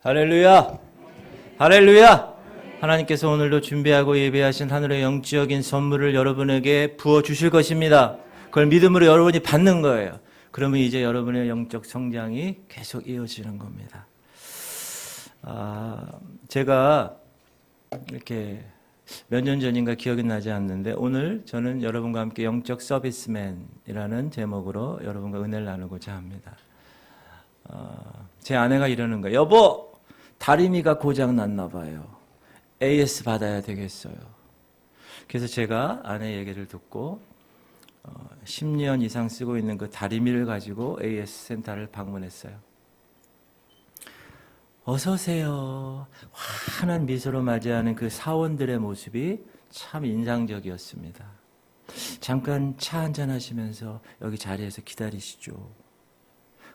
할렐루야! 할렐루야! 하나님께서 오늘도 준비하고 예배하신 하늘의 영적인 선물을 여러분에게 부어주실 것입니다. 그걸 믿음으로 여러분이 받는 거예요. 그러면 이제 여러분의 영적 성장이 계속 이어지는 겁니다. 제가 이렇게 몇 년 전인가 기억이 나지 않는데 오늘 저는 여러분과 함께 영적 서비스맨이라는 제목으로 여러분과 은혜를 나누고자 합니다. 제 아내가 이러는 거예요. 여보, 다리미가 고장 났나 봐요. AS 받아야 되겠어요. 그래서 제가 아내 얘기를 듣고 10년 이상 쓰고 있는 그 다리미를 가지고 AS 센터를 방문했어요. 어서 오세요. 환한 미소로 맞이하는 그 사원들의 모습이 참 인상적이었습니다. 잠깐 차 한잔 하시면서 여기 자리에서 기다리시죠.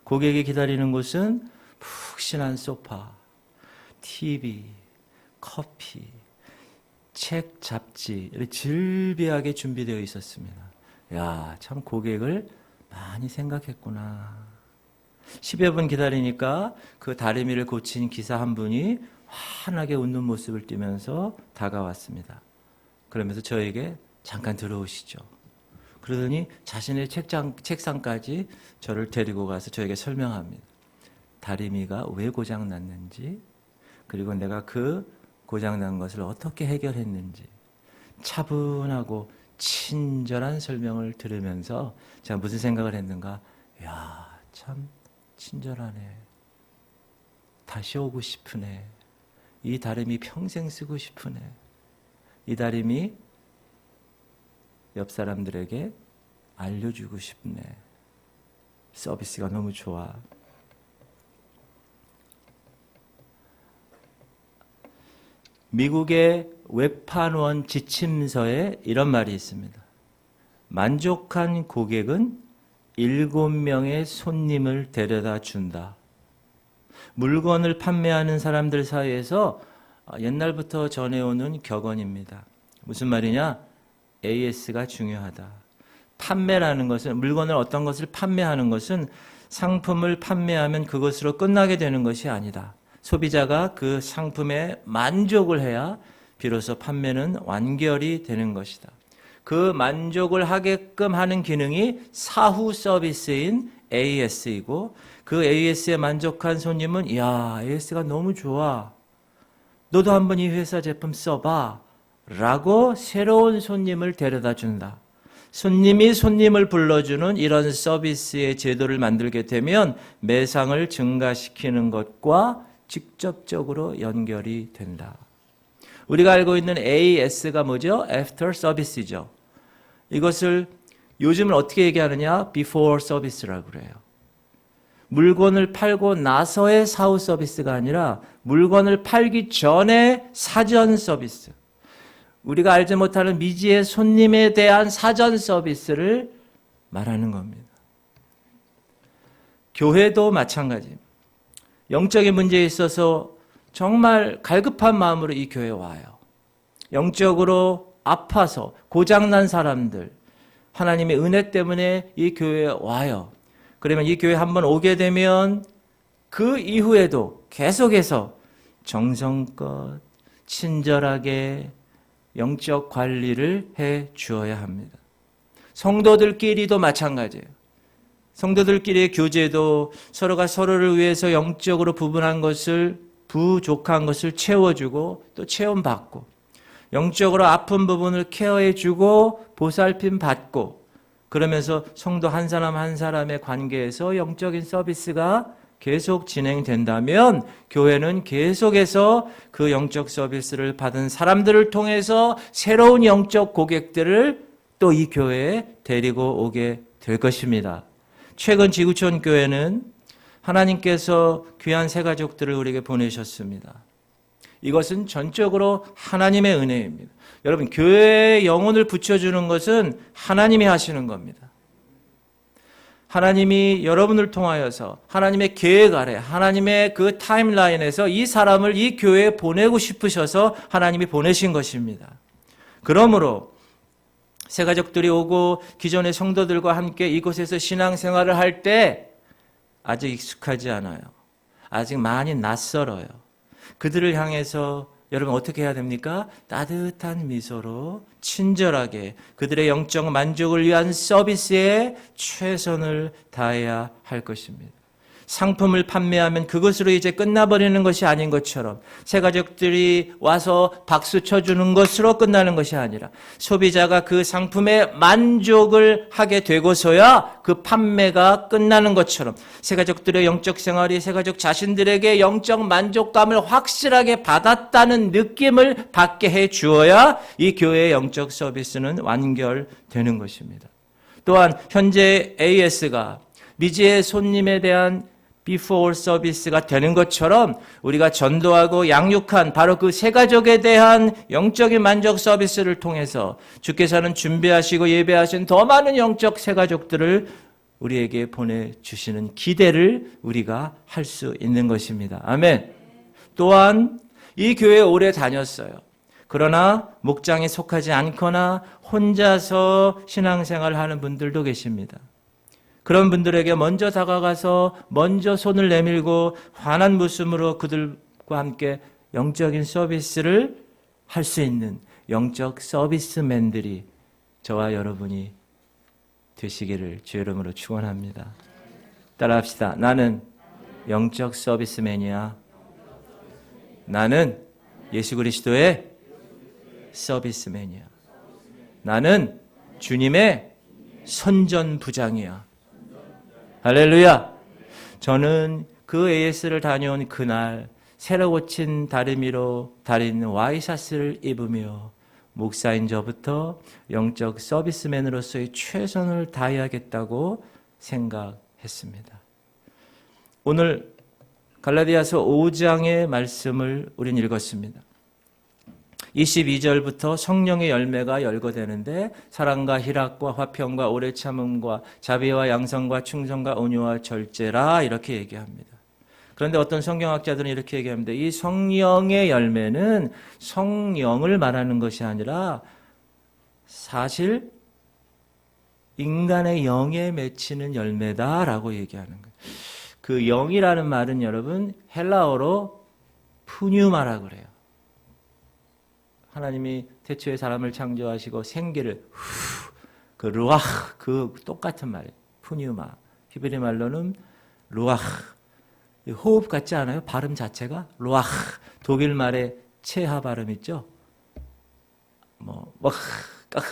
고객이 기다리는 곳은 푹신한 소파, TV, 커피, 책, 잡지 이렇게 즐비하게 준비되어 있었습니다. 야, 참 고객을 많이 생각했구나. 10여 분 기다리니까 그 다리미를 고친 기사 한 분이 환하게 웃는 모습을 띠면서 다가왔습니다. 그러면서 저에게 잠깐 들어오시죠. 그러더니 자신의 책상까지 저를 데리고 가서 저에게 설명합니다. 다리미가 왜 고장 났는지, 그리고 내가 그 고장 난 것을 어떻게 해결했는지 차분하고 친절한 설명을 들으면서 제가 무슨 생각을 했는가? 야, 참 친절하네. 다시 오고 싶으네. 이 다리미 평생 쓰고 싶으네. 이 다리미 옆 사람들에게 알려주고 싶네. 서비스가 너무 좋아. 미국의 외판원 지침서에 이런 말이 있습니다. 만족한 고객은 7명의 손님을 데려다 준다. 물건을 판매하는 사람들 사이에서 옛날부터 전해오는 격언입니다. 무슨 말이냐? AS가 중요하다. 판매라는 것은, 물건을 어떤 것을 판매하는 것은 상품을 판매하면 그것으로 끝나게 되는 것이 아니다. 소비자가 그 상품에 만족을 해야 비로소 판매는 완결이 되는 것이다. 그 만족을 하게끔 하는 기능이 사후 서비스인 AS이고, 그 AS에 만족한 손님은 이야, AS가 너무 좋아. 너도 한번 이 회사 제품 써봐. 라고 새로운 손님을 데려다 준다. 손님이 손님을 불러주는 이런 서비스의 제도를 만들게 되면 매상을 증가시키는 것과 직접적으로 연결이 된다. 우리가 알고 있는 AS가 뭐죠? After Service죠. 이것을 요즘은 어떻게 얘기하느냐? Before Service라고 그래요. 물건을 팔고 나서의 사후 서비스가 아니라 물건을 팔기 전에 사전 서비스. 우리가 알지 못하는 미지의 손님에 대한 사전 서비스를 말하는 겁니다. 교회도 마찬가지입니다. 영적인 문제에 있어서 정말 갈급한 마음으로 이 교회에 와요. 영적으로 아파서 고장난 사람들, 하나님의 은혜 때문에 이 교회에 와요. 그러면 이 교회에 한번 오게 되면 그 이후에도 계속해서 정성껏 친절하게 영적 관리를 해 주어야 합니다. 성도들끼리도 마찬가지예요. 성도들끼리의 교제도 서로가 서로를 위해서 영적으로 부족한 것을 채워주고 또 체험받고, 영적으로 아픈 부분을 케어해주고 보살핌 받고, 그러면서 성도 한 사람 한 사람의 관계에서 영적인 서비스가 계속 진행된다면 교회는 계속해서 그 영적 서비스를 받은 사람들을 통해서 새로운 영적 고객들을 또 이 교회에 데리고 오게 될 것입니다. 최근 지구촌 교회는 하나님께서 귀한 새 가족들을 우리에게 보내셨습니다. 이것은 전적으로 하나님의 은혜입니다. 여러분, 교회에 영혼을 붙여주는 것은 하나님이 하시는 겁니다. 하나님이 여러분을 통하여서 하나님의 계획 아래, 하나님의 그 타임라인에서 이 사람을 이 교회에 보내고 싶으셔서 하나님이 보내신 것입니다. 그러므로 새 가족들이 오고 기존의 성도들과 함께 이곳에서 신앙생활을 할 때 아직 익숙하지 않아요. 아직 많이 낯설어요. 그들을 향해서 여러분 어떻게 해야 됩니까? 따뜻한 미소로 친절하게 그들의 영적 만족을 위한 서비스에 최선을 다해야 할 것입니다. 상품을 판매하면 그것으로 이제 끝나버리는 것이 아닌 것처럼 새가족들이 와서 박수 쳐주는 것으로 끝나는 것이 아니라 소비자가 그 상품에 만족을 하게 되고서야 그 판매가 끝나는 것처럼 새가족들의 영적 생활이 새가족 자신들에게 영적 만족감을 확실하게 받았다는 느낌을 받게 해 주어야 이 교회의 영적 서비스는 완결되는 것입니다. 또한 현재 AS가 미지의 손님에 대한 비포 서비스가 되는 것처럼 우리가 전도하고 양육한 바로 그 새가족에 대한 영적인 만족 서비스를 통해서 주께서는 준비하시고 예배하신 더 많은 영적 새가족들을 우리에게 보내주시는 기대를 우리가 할 수 있는 것입니다. 아멘. 또한 이 교회에 오래 다녔어요. 그러나 목장에 속하지 않거나 혼자서 신앙생활을 하는 분들도 계십니다. 그런 분들에게 먼저 다가가서 먼저 손을 내밀고 환한 웃음으로 그들과 함께 영적인 서비스를 할 수 있는 영적 서비스맨들이 저와 여러분이 되시기를 주의 이름으로 축원합니다. 따라합시다. 나는 영적 서비스맨이야. 나는 예수 그리스도의 서비스맨이야. 나는 주님의 선전부장이야. 할렐루야. 저는 그 AS를 다녀온 그날 새로 고친 다리미로 다린 와이셔츠를 입으며 목사인 저부터 영적 서비스맨으로서의 최선을 다해야겠다고 생각했습니다. 오늘 갈라디아서 5장의 말씀을 우린 읽었습니다. 22절부터 성령의 열매가 열거되는데 사랑과 희락과 화평과 오래 참음과 자비와 양성과 충성과 온유와 절제라 이렇게 얘기합니다. 그런데 어떤 성경학자들은 이렇게 얘기합니다. 이 성령의 열매는 성령을 말하는 것이 아니라 사실 인간의 영에 맺히는 열매다라고 얘기하는 거예요. 그 영이라는 말은 여러분 헬라어로 푸뉴마라고 그래요. 하나님이 태초에 사람을 창조하시고 생기를 그 루아흐 그 똑같은 말이에요. 푸뉴마. 히브리 말로는 루아흐. 호흡 같지 않아요? 발음 자체가 루아흐. 독일 말에 체하 발음 있죠?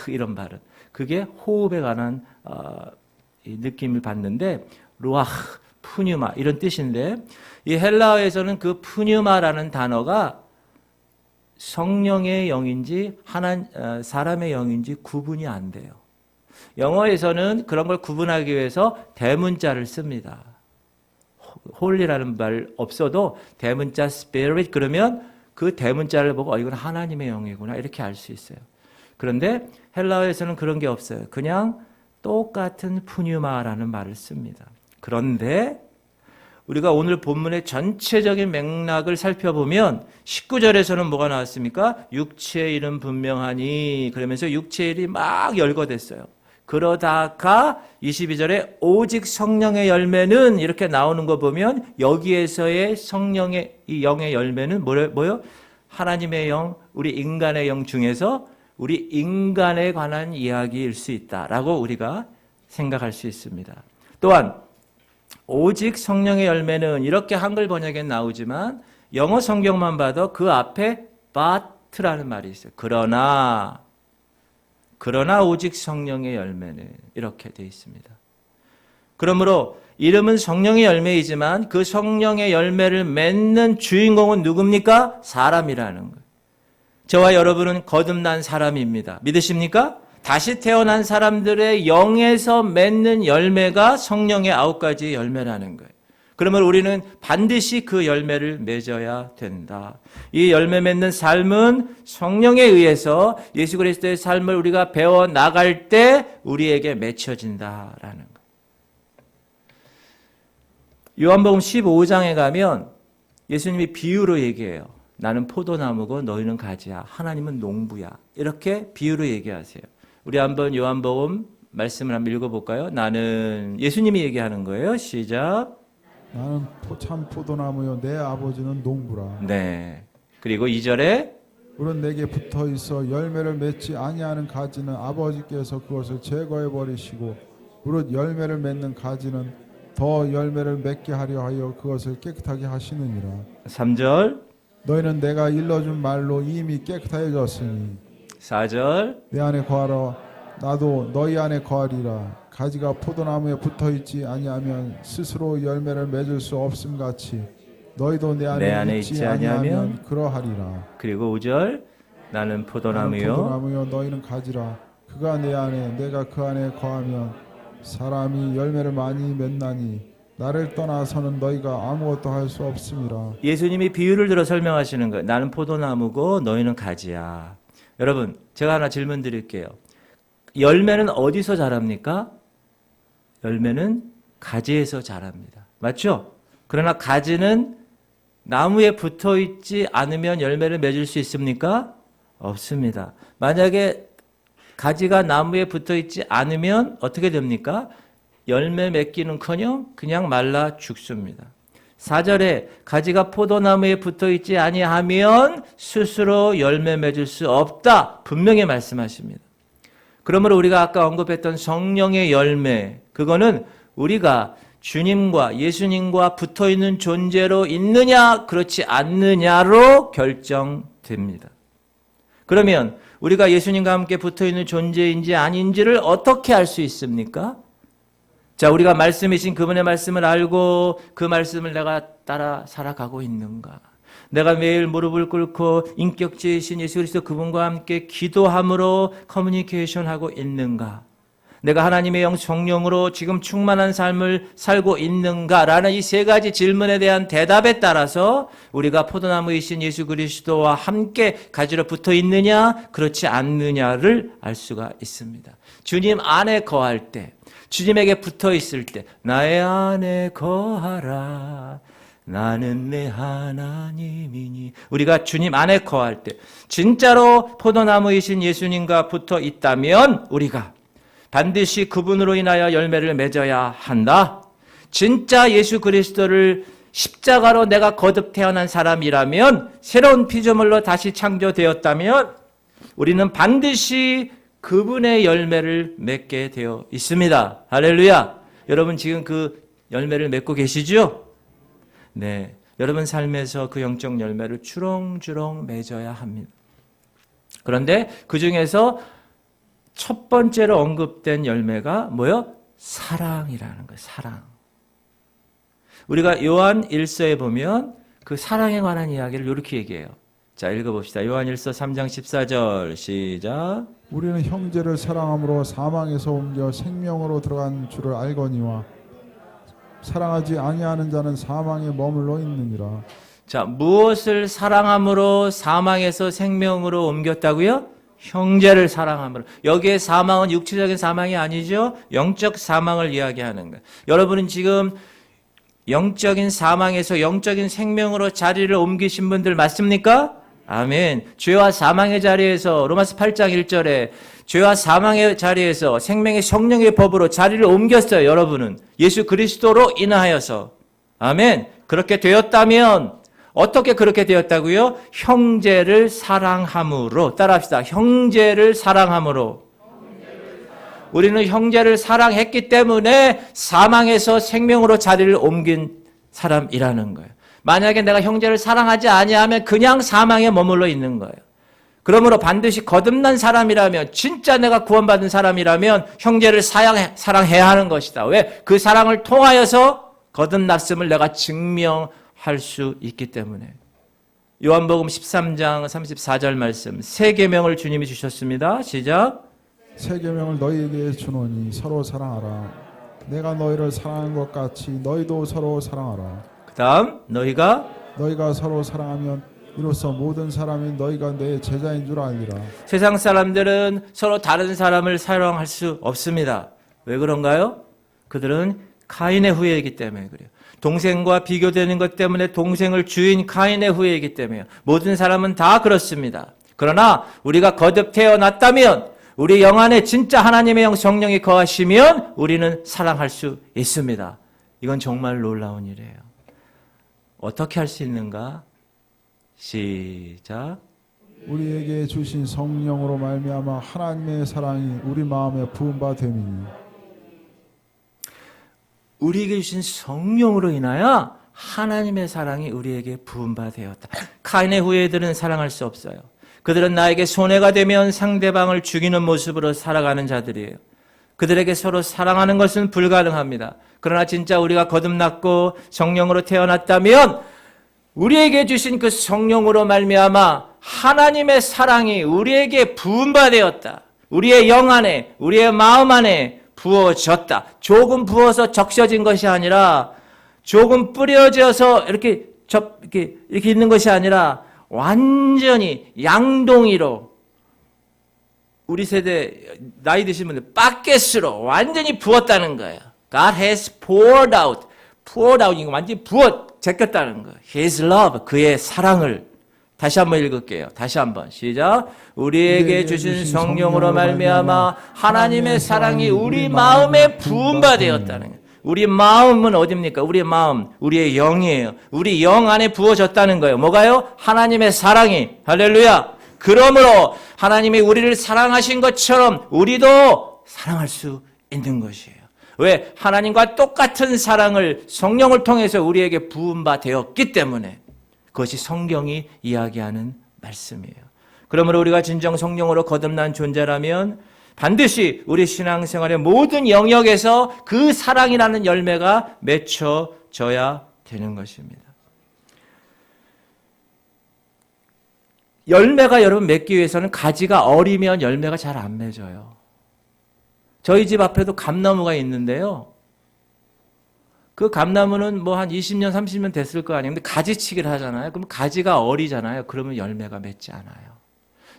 이런 발음. 그게 호흡에 관한 느낌을 받는데 루아흐, 푸뉴마 이런 뜻인데 이 헬라어에서는 그 푸뉴마라는 단어가 성령의 영인지 사람의 영인지 구분이 안 돼요. 영어에서는 그런 걸 구분하기 위해서 대문자를 씁니다. 홀리라는 말 없어도 대문자 spirit 그러면 그 대문자를 보고 이건 하나님의 영이구나 이렇게 알 수 있어요. 그런데 헬라어에서는 그런 게 없어요. 그냥 똑같은 푸뉴마라는 말을 씁니다. 그런데 우리가 오늘 본문의 전체적인 맥락을 살펴보면 19절에서는 뭐가 나왔습니까? 육체의 일은 분명하니 그러면서 육체의 일이 막 열거됐어요. 그러다가 22절에 오직 성령의 열매는 이렇게 나오는 거 보면 여기에서의 성령의 이 영의 열매는 뭐요? 하나님의 영, 우리 인간의 영 중에서 우리 인간에 관한 이야기일 수 있다라고 우리가 생각할 수 있습니다. 또한 오직 성령의 열매는 이렇게 한글 번역에 나오지만 영어 성경만 봐도 그 앞에 but라는 말이 있어요. 그러나 오직 성령의 열매는 이렇게 되어 있습니다. 그러므로 이름은 성령의 열매이지만 그 성령의 열매를 맺는 주인공은 누굽니까? 사람이라는 거예요. 저와 여러분은 거듭난 사람입니다. 믿으십니까? 다시 태어난 사람들의 영에서 맺는 열매가 성령의 9가지 열매라는 거예요. 그러면 우리는 반드시 그 열매를 맺어야 된다. 이 열매 맺는 삶은 성령에 의해서 예수 그리스도의 삶을 우리가 배워 나갈 때 우리에게 맺혀진다라는 거예요. 요한복음 15장에 가면 예수님이 비유로 얘기해요. 나는 포도나무고 너희는 가지야. 하나님은 농부야. 이렇게 비유로 얘기하세요. 우리 한번 요한복음 말씀을 한번 읽어볼까요? 나는 예수님이 얘기하는 거예요. 시작. 나는 참 포도나무요 내 아버지는 농부라. 네. 그리고 2절에 우리는 내게 붙어 있어 열매를 맺지 아니하는 가지는 아버지께서 그것을 제거해 버리시고 무릇 열매를 맺는 가지는 더 열매를 맺게 하려 하여 그것을 깨끗하게 하시느니라. 3절, 너희는 내가 일러준 말로 이미 깨끗해졌으니 4절, 내 안에 거하라 나도 너희 안에 거하리라. 가지가 포도나무에 붙어 있지 아니하면 스스로 열매를 맺을 수 없음 같이 너희도 내 안에 있지 아니하면 그러하리라. 그리고 5절, 나는 포도나무요 포도나무요 너희는 가지라. 그가 내 안에 내가 그 안에 거하면 사람이 열매를 많이 맺나니 나를 떠나서는 너희가 아무것도 할 수 없음이라. 예수님이 비유를 들어 설명하시는 거예요. 나는 포도나무고 너희는 가지야. 여러분, 제가 하나 질문 드릴게요. 열매는 어디서 자랍니까? 열매는 가지에서 자랍니다. 맞죠? 그러나 가지는 나무에 붙어 있지 않으면 열매를 맺을 수 있습니까? 없습니다. 만약에 가지가 나무에 붙어 있지 않으면 어떻게 됩니까? 열매 맺기는커녕 그냥 말라 죽습니다. 4절에 가지가 포도나무에 붙어 있지 아니하면 스스로 열매 맺을 수 없다. 분명히 말씀하십니다. 그러므로 우리가 아까 언급했던 성령의 열매, 그거는 우리가 주님과 예수님과 붙어 있는 존재로 있느냐, 그렇지 않느냐로 결정됩니다. 그러면 우리가 예수님과 함께 붙어 있는 존재인지 아닌지를 어떻게 알 수 있습니까? 자, 우리가 말씀이신 그분의 말씀을 알고 그 말씀을 내가 따라 살아가고 있는가? 내가 매일 무릎을 꿇고 인격체이신 예수 그리스도 그분과 함께 기도함으로 커뮤니케이션하고 있는가? 내가 하나님의 영 성령으로 지금 충만한 삶을 살고 있는가라는 이 세 가지 질문에 대한 대답에 따라서 우리가 포도나무이신 예수 그리스도와 함께 가지로 붙어 있느냐, 그렇지 않느냐를 알 수가 있습니다. 주님 안에 거할 때, 주님에게 붙어 있을 때, 나의 안에 거하라. 나는 내 하나님이니. 우리가 주님 안에 거할 때, 진짜로 포도나무이신 예수님과 붙어 있다면 우리가 반드시 그분으로 인하여 열매를 맺어야 한다. 진짜 예수 그리스도를 십자가로 내가 거듭 태어난 사람이라면, 새로운 피조물로 다시 창조되었다면 우리는 반드시 그분의 열매를 맺게 되어 있습니다. 할렐루야. 여러분 지금 그 열매를 맺고 계시죠? 네. 여러분 삶에서 그 영적 열매를 주렁주렁 맺어야 합니다. 그런데 그 중에서 첫 번째로 언급된 열매가 뭐요? 사랑이라는 거예요. 사랑. 우리가 요한 1서에 보면 그 사랑에 관한 이야기를 이렇게 얘기해요. 자, 읽어봅시다. 요한 1서 3장 14절 시작. 우리는 형제를 사랑함으로 사망에서 옮겨 생명으로 들어간 줄을 알거니와 사랑하지 아니하는 자는 사망에 머물러 있느니라. 자, 무엇을 사랑함으로 사망에서 생명으로 옮겼다고요? 형제를 사랑함으로. 여기에 사망은 육체적인 사망이 아니죠. 영적 사망을 이야기하는 거예요. 여러분은 지금 영적인 사망에서 영적인 생명으로 자리를 옮기신 분들 맞습니까? 아멘. 죄와 사망의 자리에서 로마서 8장 1절에 죄와 사망의 자리에서 생명의 성령의 법으로 자리를 옮겼어요. 여러분은 예수 그리스도로 인하여서. 아멘. 그렇게 되었다면 어떻게 그렇게 되었다고요? 형제를 사랑함으로. 따라합시다. 형제를 사랑함으로. 우리는 형제를 사랑했기 때문에 사망에서 생명으로 자리를 옮긴 사람이라는 거예요. 만약에 내가 형제를 사랑하지 아니하면 그냥 사망에 머물러 있는 거예요. 그러므로 반드시 거듭난 사람이라면, 진짜 내가 구원받은 사람이라면 형제를 사랑해야 하는 것이다. 왜? 그 사랑을 통하여서 거듭났음을 내가 증명할 수 있기 때문에. 요한복음 13장 34절 말씀, 새 계명을 주님이 주셨습니다. 시작. 새 계명을 너희에게 주노니 서로 사랑하라. 내가 너희를 사랑한 것 같이 너희도 서로 사랑하라. 그 다음, 너희가 서로 사랑하면 이로써 모든 사람이 너희가 내 제자인 줄 알리라. 세상 사람들은 서로 다른 사람을 사랑할 수 없습니다. 왜 그런가요? 그들은 카인의 후예이기 때문에 그래요. 동생과 비교되는 것 때문에 동생을 주인 카인의 후예이기 때문에요. 모든 사람은 다 그렇습니다. 그러나 우리가 거듭 태어났다면, 우리 영 안에 진짜 하나님의 영 성령이 거하시면 우리는 사랑할 수 있습니다. 이건 정말 놀라운 일이에요. 어떻게 할 수 있는가? 시작. 우리에게 주신 성령으로 말미암아 하나님의 사랑이 우리 마음에 부음바 됨이니. 우리에게 주신 성령으로 인하여 하나님의 사랑이 우리에게 부음바 되었다. 카인의 후예들은 사랑할 수 없어요. 그들은 나에게 손해가 되면 상대방을 죽이는 모습으로 살아가는 자들이에요. 그들에게 서로 사랑하는 것은 불가능합니다. 그러나 진짜 우리가 거듭났고 성령으로 태어났다면 우리에게 주신 그 성령으로 말미암아 하나님의 사랑이 우리에게 부음바되었다. 우리의 영 안에, 우리의 마음 안에 부어졌다. 조금 부어서 적셔진 것이 아니라 조금 뿌려져서 이렇게 있는 것이 아니라 완전히 양동이로 우리 세대 나이 드신 분들 바켓으로 완전히 부었다는 거예요. God has poured out. poured out 이거 완전히 제꼈다는 거예요. His love, 그의 사랑을. 다시 한번 읽을게요. 다시 한번 시작. 우리에게 주신 성령으로 말미암아 하나님의 사랑이 우리 마음에 부음바 되었다는 거예요. 우리 마음은 어디입니까? 우리의 마음, 우리의 영이에요. 우리 영 안에 부어졌다는 거예요. 뭐가요? 하나님의 사랑이. 할렐루야. 그러므로 하나님이 우리를 사랑하신 것처럼 우리도 사랑할 수 있는 것이에요. 왜? 하나님과 똑같은 사랑을 성령을 통해서 우리에게 부음바 되었기 때문에 그것이 성경이 이야기하는 말씀이에요. 그러므로 우리가 진정 성령으로 거듭난 존재라면 반드시 우리 신앙생활의 모든 영역에서 그 사랑이라는 열매가 맺혀져야 되는 것입니다. 열매가 여러분 맺기 위해서는 가지가 어리면 열매가 잘 안 맺어요. 저희 집 앞에도 감나무가 있는데요. 그 감나무는 뭐 한 20년, 30년 됐을 거 아니에요. 근데 가지치기를 하잖아요. 그럼 가지가 어리잖아요. 그러면 열매가 맺지 않아요.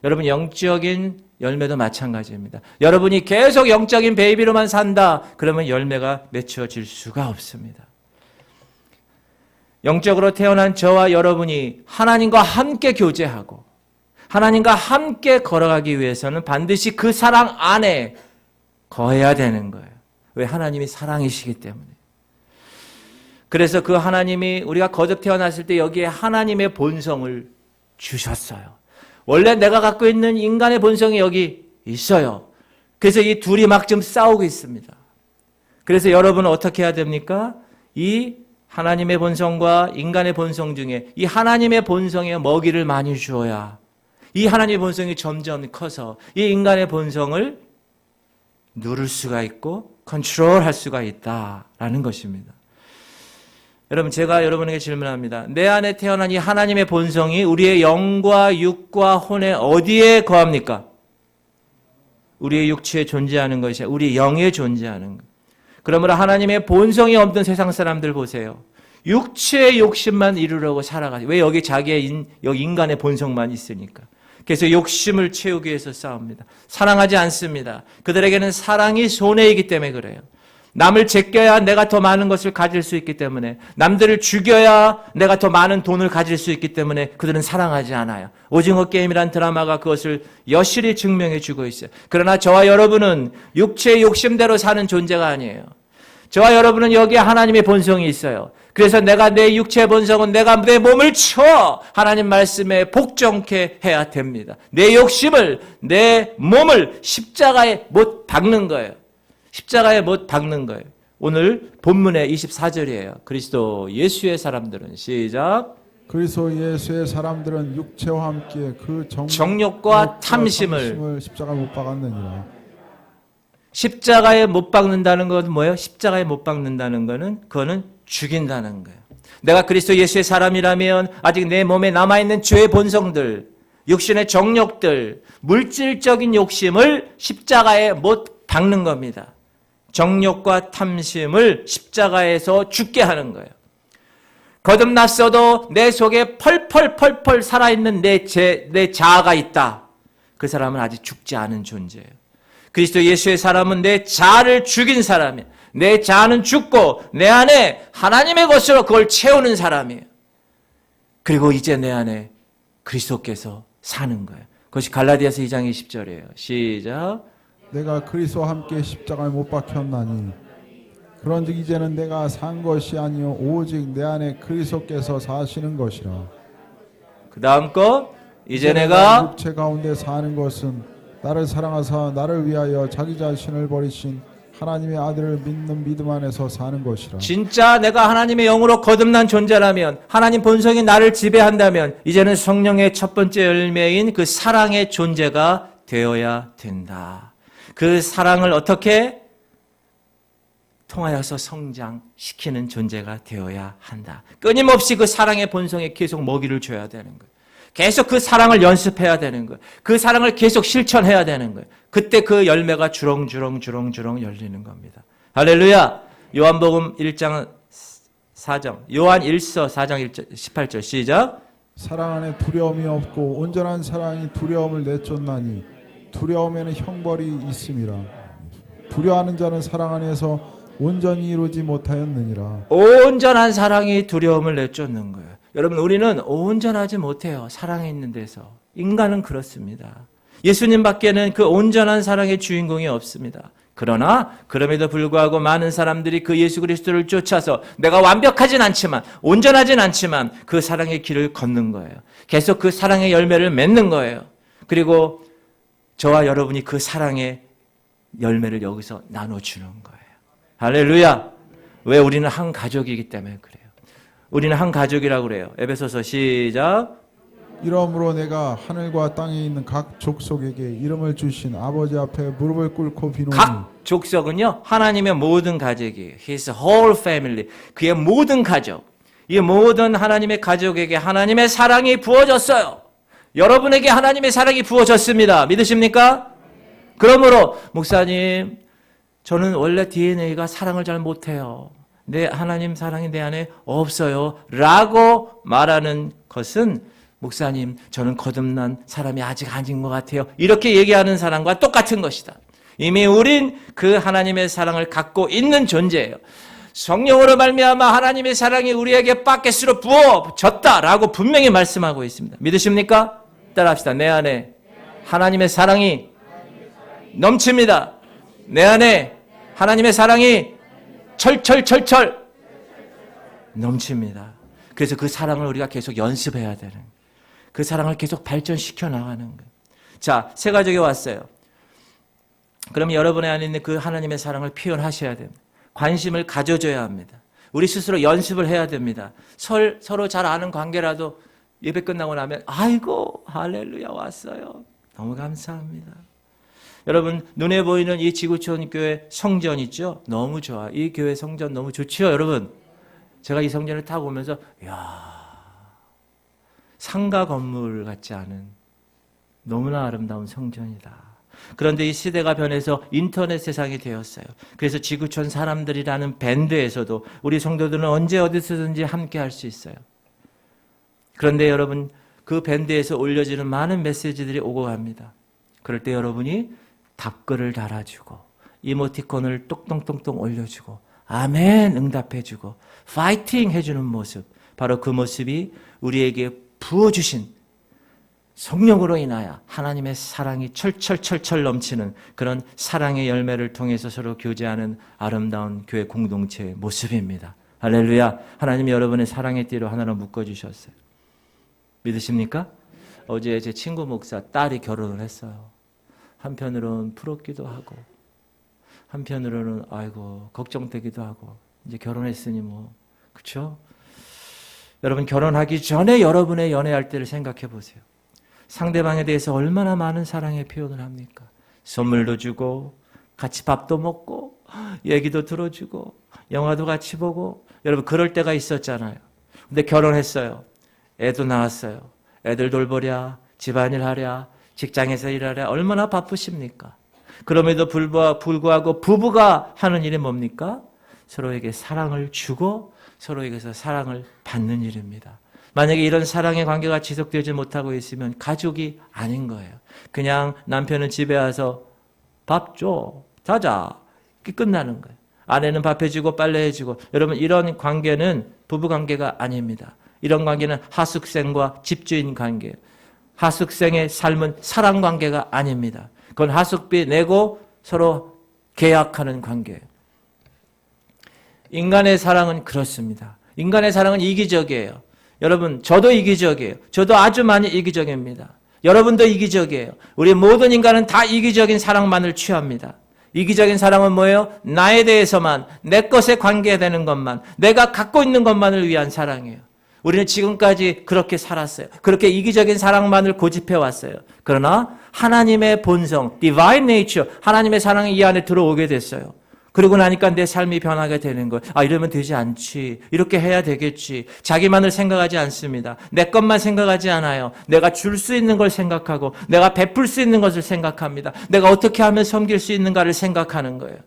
여러분 영적인 열매도 마찬가지입니다. 여러분이 계속 영적인 베이비로만 산다. 그러면 열매가 맺혀질 수가 없습니다. 영적으로 태어난 저와 여러분이 하나님과 함께 교제하고 하나님과 함께 걸어가기 위해서는 반드시 그 사랑 안에 거해야 되는 거예요. 왜? 하나님이 사랑이시기 때문에. 그래서 그 하나님이 우리가 거듭 태어났을 때 여기에 하나님의 본성을 주셨어요. 원래 내가 갖고 있는 인간의 본성이 여기 있어요. 그래서 이 둘이 막 좀 싸우고 있습니다. 그래서 여러분은 어떻게 해야 됩니까? 이 하나님의 본성과 인간의 본성 중에 이 하나님의 본성에 먹이를 많이 주어야 이 하나님의 본성이 점점 커서 이 인간의 본성을 누를 수가 있고 컨트롤할 수가 있다라는 것입니다. 여러분, 제가 여러분에게 질문합니다. 내 안에 태어난 이 하나님의 본성이 우리의 영과 육과 혼에 어디에 거합니까? 우리의 육체에 존재하는 것이 우리 영에 존재하는 것. 그러므로 하나님의 본성이 없는 세상 사람들 보세요. 육체의 욕심만 이루려고 살아가죠. 왜? 여기 자기의 여기 인간의 본성만 있으니까. 그래서 욕심을 채우기 위해서 싸웁니다. 사랑하지 않습니다. 그들에게는 사랑이 손해이기 때문에 그래요. 남을 제껴야 내가 더 많은 것을 가질 수 있기 때문에, 남들을 죽여야 내가 더 많은 돈을 가질 수 있기 때문에 그들은 사랑하지 않아요. 오징어 게임이란 드라마가 그것을 여실히 증명해 주고 있어요. 그러나 저와 여러분은 육체의 욕심대로 사는 존재가 아니에요. 저와 여러분은 여기에 하나님의 본성이 있어요. 그래서 내가 내 육체의 본성은 내가 내 몸을 쳐 하나님 말씀에 복종케 해야 됩니다. 내 욕심을, 내 몸을 십자가에 못 박는 거예요. 십자가에 못 박는 거예요. 오늘 본문의 24절이에요. 그리스도 예수의 사람들은 시작. 그리스도 예수의 사람들은 육체와 함께 그 정욕과 탐심을 십자가에 못 박았느니라. 십자가에 못 박는다는 건 뭐예요? 십자가에 못 박는다는 거는 그거는 죽인다는 거예요. 내가 그리스도 예수의 사람이라면 아직 내 몸에 남아있는 죄의 본성들, 육신의 정욕들, 물질적인 욕심을 십자가에 못 박는 겁니다. 정욕과 탐심을 십자가에서 죽게 하는 거예요. 거듭났어도 내 속에 펄펄 살아있는 내 자아가 있다. 그 사람은 아직 죽지 않은 존재예요. 그리스도 예수의 사람은 내 자아를 죽인 사람이에요. 내 자아는 죽고 내 안에 하나님의 것으로 그걸 채우는 사람이에요. 그리고 이제 내 안에 그리스도께서 사는 거예요. 그것이 갈라디아서 2장 20절이에요. 시작. 내가 그리스도와 함께 십자가에 못 박혔나니 그런즉 이제는 내가 산 것이 아니요 오직 내 안에 그리스도께서 사시는 것이라. 그 다음 거 이제 내가 육체 가운데 사는 것은 나를 사랑하사 나를 위하여 자기 자신을 버리신 하나님의 아들을 믿는 믿음 안에서 사는 것이라. 진짜 내가 하나님의 영으로 거듭난 존재라면 하나님 본성이 나를 지배한다면 이제는 성령의 첫 번째 열매인 그 사랑의 존재가 되어야 된다. 그 사랑을 어떻게 통하여서 성장시키는 존재가 되어야 한다. 끊임없이 그 사랑의 본성에 계속 먹이를 줘야 되는 거예요. 계속 그 사랑을 연습해야 되는 거예요. 그 사랑을 계속 실천해야 되는 거예요. 그때 그 열매가 주렁주렁 열리는 겁니다. 할렐루야. 요한복음 1장 4장 요한 1서 4장 18절 시작. 사랑 안에 두려움이 없고 온전한 사랑이 두려움을 내쫓나니 두려움에는 형벌이 있음이라. 두려워하는 자는 사랑 안에서 온전히 이루지 못하였느니라. 온전한 사랑이 두려움을 내쫓는 거예요. 여러분 우리는 온전하지 못해요. 사랑에 있는 데서. 인간은 그렇습니다. 예수님 밖에는 그 온전한 사랑의 주인공이 없습니다. 그러나 그럼에도 불구하고 많은 사람들이 그 예수 그리스도를 쫓아서 내가 완벽하진 않지만 온전하진 않지만 그 사랑의 길을 걷는 거예요. 계속 그 사랑의 열매를 맺는 거예요. 그리고 저와 여러분이 그 사랑의 열매를 여기서 나눠주는 거예요. 할렐루야. 왜? 우리는 한 가족이기 때문에 그래요. 우리는 한 가족이라고 그래요. 에베소서 시작. 이러므로 내가 하늘과 땅에 있는 각 족속에게 이름을 주신 아버지 앞에 무릎을 꿇고 비노니. 각 족속은요 하나님의 모든 가족이에요. His whole family. 그의 모든 가족. 이 모든 하나님의 가족에게 하나님의 사랑이 부어졌어요. 여러분에게 하나님의 사랑이 부어졌습니다. 믿으십니까? 그러므로 목사님 저는 원래 DNA가 사랑을 잘 못해요. 내 하나님 사랑이 내 안에 없어요. 라고 말하는 것은 목사님 저는 거듭난 사람이 아직 아닌 것 같아요. 이렇게 얘기하는 사람과 똑같은 것이다. 이미 우린 그 하나님의 사랑을 갖고 있는 존재예요. 성령으로 말미암아 하나님의 사랑이 우리에게 바켓으로 부어졌다라고 분명히 말씀하고 있습니다. 믿으십니까? 따라합시다. 내 안에 하나님의 사랑이 넘칩니다. 내 안에 하나님의 사랑이 철철 넘칩니다. 그래서 그 사랑을 우리가 계속 연습해야 되는 거예요. 그 사랑을 계속 발전시켜 나가는 거예요. 자, 새 가족이 왔어요. 그럼 여러분의 안에 있는 그 하나님의 사랑을 표현하셔야 됩니다. 관심을 가져줘야 합니다. 우리 스스로 연습을 해야 됩니다. 서로 잘 아는 관계라도 예배 끝나고 나면 아이고 할렐루야 왔어요. 너무 감사합니다. 여러분 눈에 보이는 이 지구촌 교회 성전 있죠? 너무 좋아. 이 교회 성전 너무 좋죠, 여러분. 제가 이 성전을 타고 오면서 상가 건물 같지 않은 너무나 아름다운 성전이다. 그런데 이 시대가 변해서 인터넷 세상이 되었어요. 그래서 지구촌 사람들이라는 밴드에서도 우리 성도들은 언제 어디서든지 함께 할 수 있어요. 그런데 여러분 그 밴드에서 올려지는 많은 메시지들이 오고 갑니다. 그럴 때 여러분이 답글을 달아주고 이모티콘을 똑똑똑똑 올려주고 아멘 응답해주고 파이팅 해주는 모습, 바로 그 모습이 우리에게 부어주신 성령으로 인하여 하나님의 사랑이 철철 넘치는 그런 사랑의 열매를 통해서 서로 교제하는 아름다운 교회 공동체의 모습입니다. 할렐루야. 하나님이 여러분의 사랑의 띠로 하나로 묶어주셨어요. 믿으십니까? 어제 제 친구 목사 딸이 결혼을 했어요. 한편으로는 부럽기도 하고 한편으로는 아이고 걱정되기도 하고 이제 결혼했으니 뭐 그렇죠? 여러분 결혼하기 전에 여러분의 연애할 때를 생각해 보세요. 상대방에 대해서 얼마나 많은 사랑의 표현을 합니까? 선물도 주고 같이 밥도 먹고 얘기도 들어주고 영화도 같이 보고 여러분 그럴 때가 있었잖아요. 근데 결혼했어요. 애도 낳았어요. 애들 돌보랴 집안일 하랴 직장에서 일하랴 얼마나 바쁘십니까? 그럼에도 불구하고 부부가 하는 일이 뭡니까? 서로에게 사랑을 주고 서로에게서 사랑을 받는 일입니다. 만약에 이런 사랑의 관계가 지속되지 못하고 있으면 가족이 아닌 거예요. 그냥 남편은 집에 와서 밥 줘, 자자 이렇게 끝나는 거예요. 아내는 밥 해주고 빨래 해주고. 여러분 이런 관계는 부부관계가 아닙니다. 이런 관계는 하숙생과 집주인 관계예요. 하숙생의 삶은 사랑관계가 아닙니다. 그건 하숙비 내고 서로 계약하는 관계예요. 인간의 사랑은 그렇습니다. 인간의 사랑은 이기적이에요. 여러분, 저도 이기적이에요. 저도 아주 많이 이기적입니다. 여러분도 이기적이에요. 우리 모든 인간은 다 이기적인 사랑만을 취합니다. 이기적인 사랑은 뭐예요? 나에 대해서만, 내 것에 관계되는 것만, 내가 갖고 있는 것만을 위한 사랑이에요. 우리는 지금까지 그렇게 살았어요. 그렇게 이기적인 사랑만을 고집해 왔어요. 그러나 하나님의 본성, divine nature, 하나님의 사랑이 이 안에 들어오게 됐어요. 그러고 나니까 내 삶이 변하게 되는 거예요. 아, 이러면 되지 않지. 이렇게 해야 되겠지. 자기만을 생각하지 않습니다. 내 것만 생각하지 않아요. 내가 줄 수 있는 걸 생각하고 내가 베풀 수 있는 것을 생각합니다. 내가 어떻게 하면 섬길 수 있는가를 생각하는 거예요.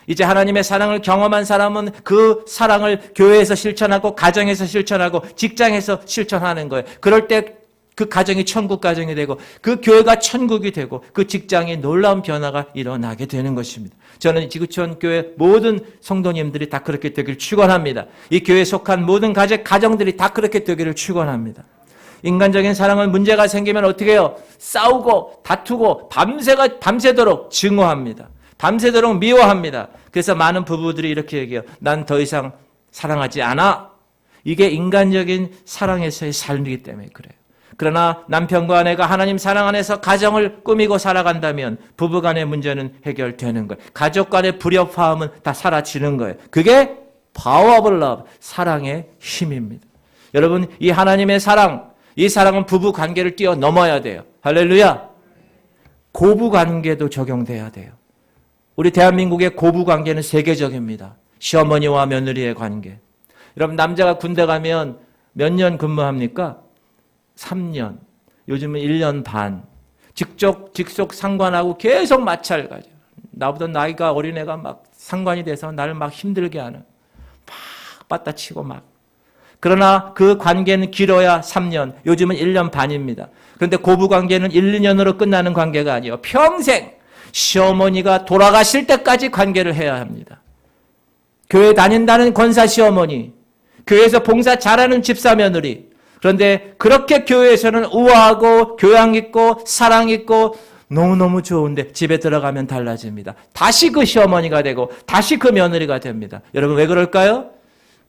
이제 하나님의 사랑을 경험한 사람은 그 사랑을 교회에서 실천하고 가정에서 실천하고 직장에서 실천하는 거예요. 그럴 때 그 가정이 천국 가정이 되고 그 교회가 천국이 되고 그 직장에 놀라운 변화가 일어나게 되는 것입니다. 저는 지구촌 교회 모든 성도님들이 다 그렇게 되기를 축원합니다. 이 교회에 속한 모든 가정들이 다 그렇게 되기를 축원합니다. 인간적인 사랑은 문제가 생기면 어떻게 해요? 싸우고 다투고 밤새도록 증오합니다. 밤새도록 미워합니다. 그래서 많은 부부들이 이렇게 얘기해요. 난 더 이상 사랑하지 않아. 이게 인간적인 사랑에서의 삶이기 때문에 그래요. 그러나 남편과 아내가 하나님 사랑 안에서 가정을 꾸미고 살아간다면 부부간의 문제는 해결되는 거예요. 가족 간의 불협화음은 다 사라지는 거예요. 그게 power of love, 사랑의 힘입니다. 여러분, 이 하나님의 사랑, 이 사랑은 부부 관계를 뛰어넘어야 돼요. 할렐루야. 고부 관계도 적용돼야 돼요. 우리 대한민국의 고부 관계는 세계적입니다. 시어머니와 며느리의 관계. 여러분, 남자가 군대 가면 몇 년 근무합니까? 3년, 요즘은 1년 반. 직속 상관하고 계속 마찰 가죠. 나보다 나이가 어린 애가 막 상관이 돼서 나를 막 힘들게 하는. 막 빠따치고 막. 그러나 그 관계는 길어야 3년, 요즘은 1년 반입니다. 그런데 고부 관계는 1, 2년으로 끝나는 관계가 아니에요. 평생 시어머니가 돌아가실 때까지 관계를 해야 합니다. 교회 다닌다는 권사 시어머니, 교회에서 봉사 잘하는 집사 며느리, 그런데 그렇게 교회에서는 우아하고 교양 있고 사랑 있고 너무너무 좋은데 집에 들어가면 달라집니다. 다시 그 시어머니가 되고 다시 그 며느리가 됩니다. 여러분, 왜 그럴까요?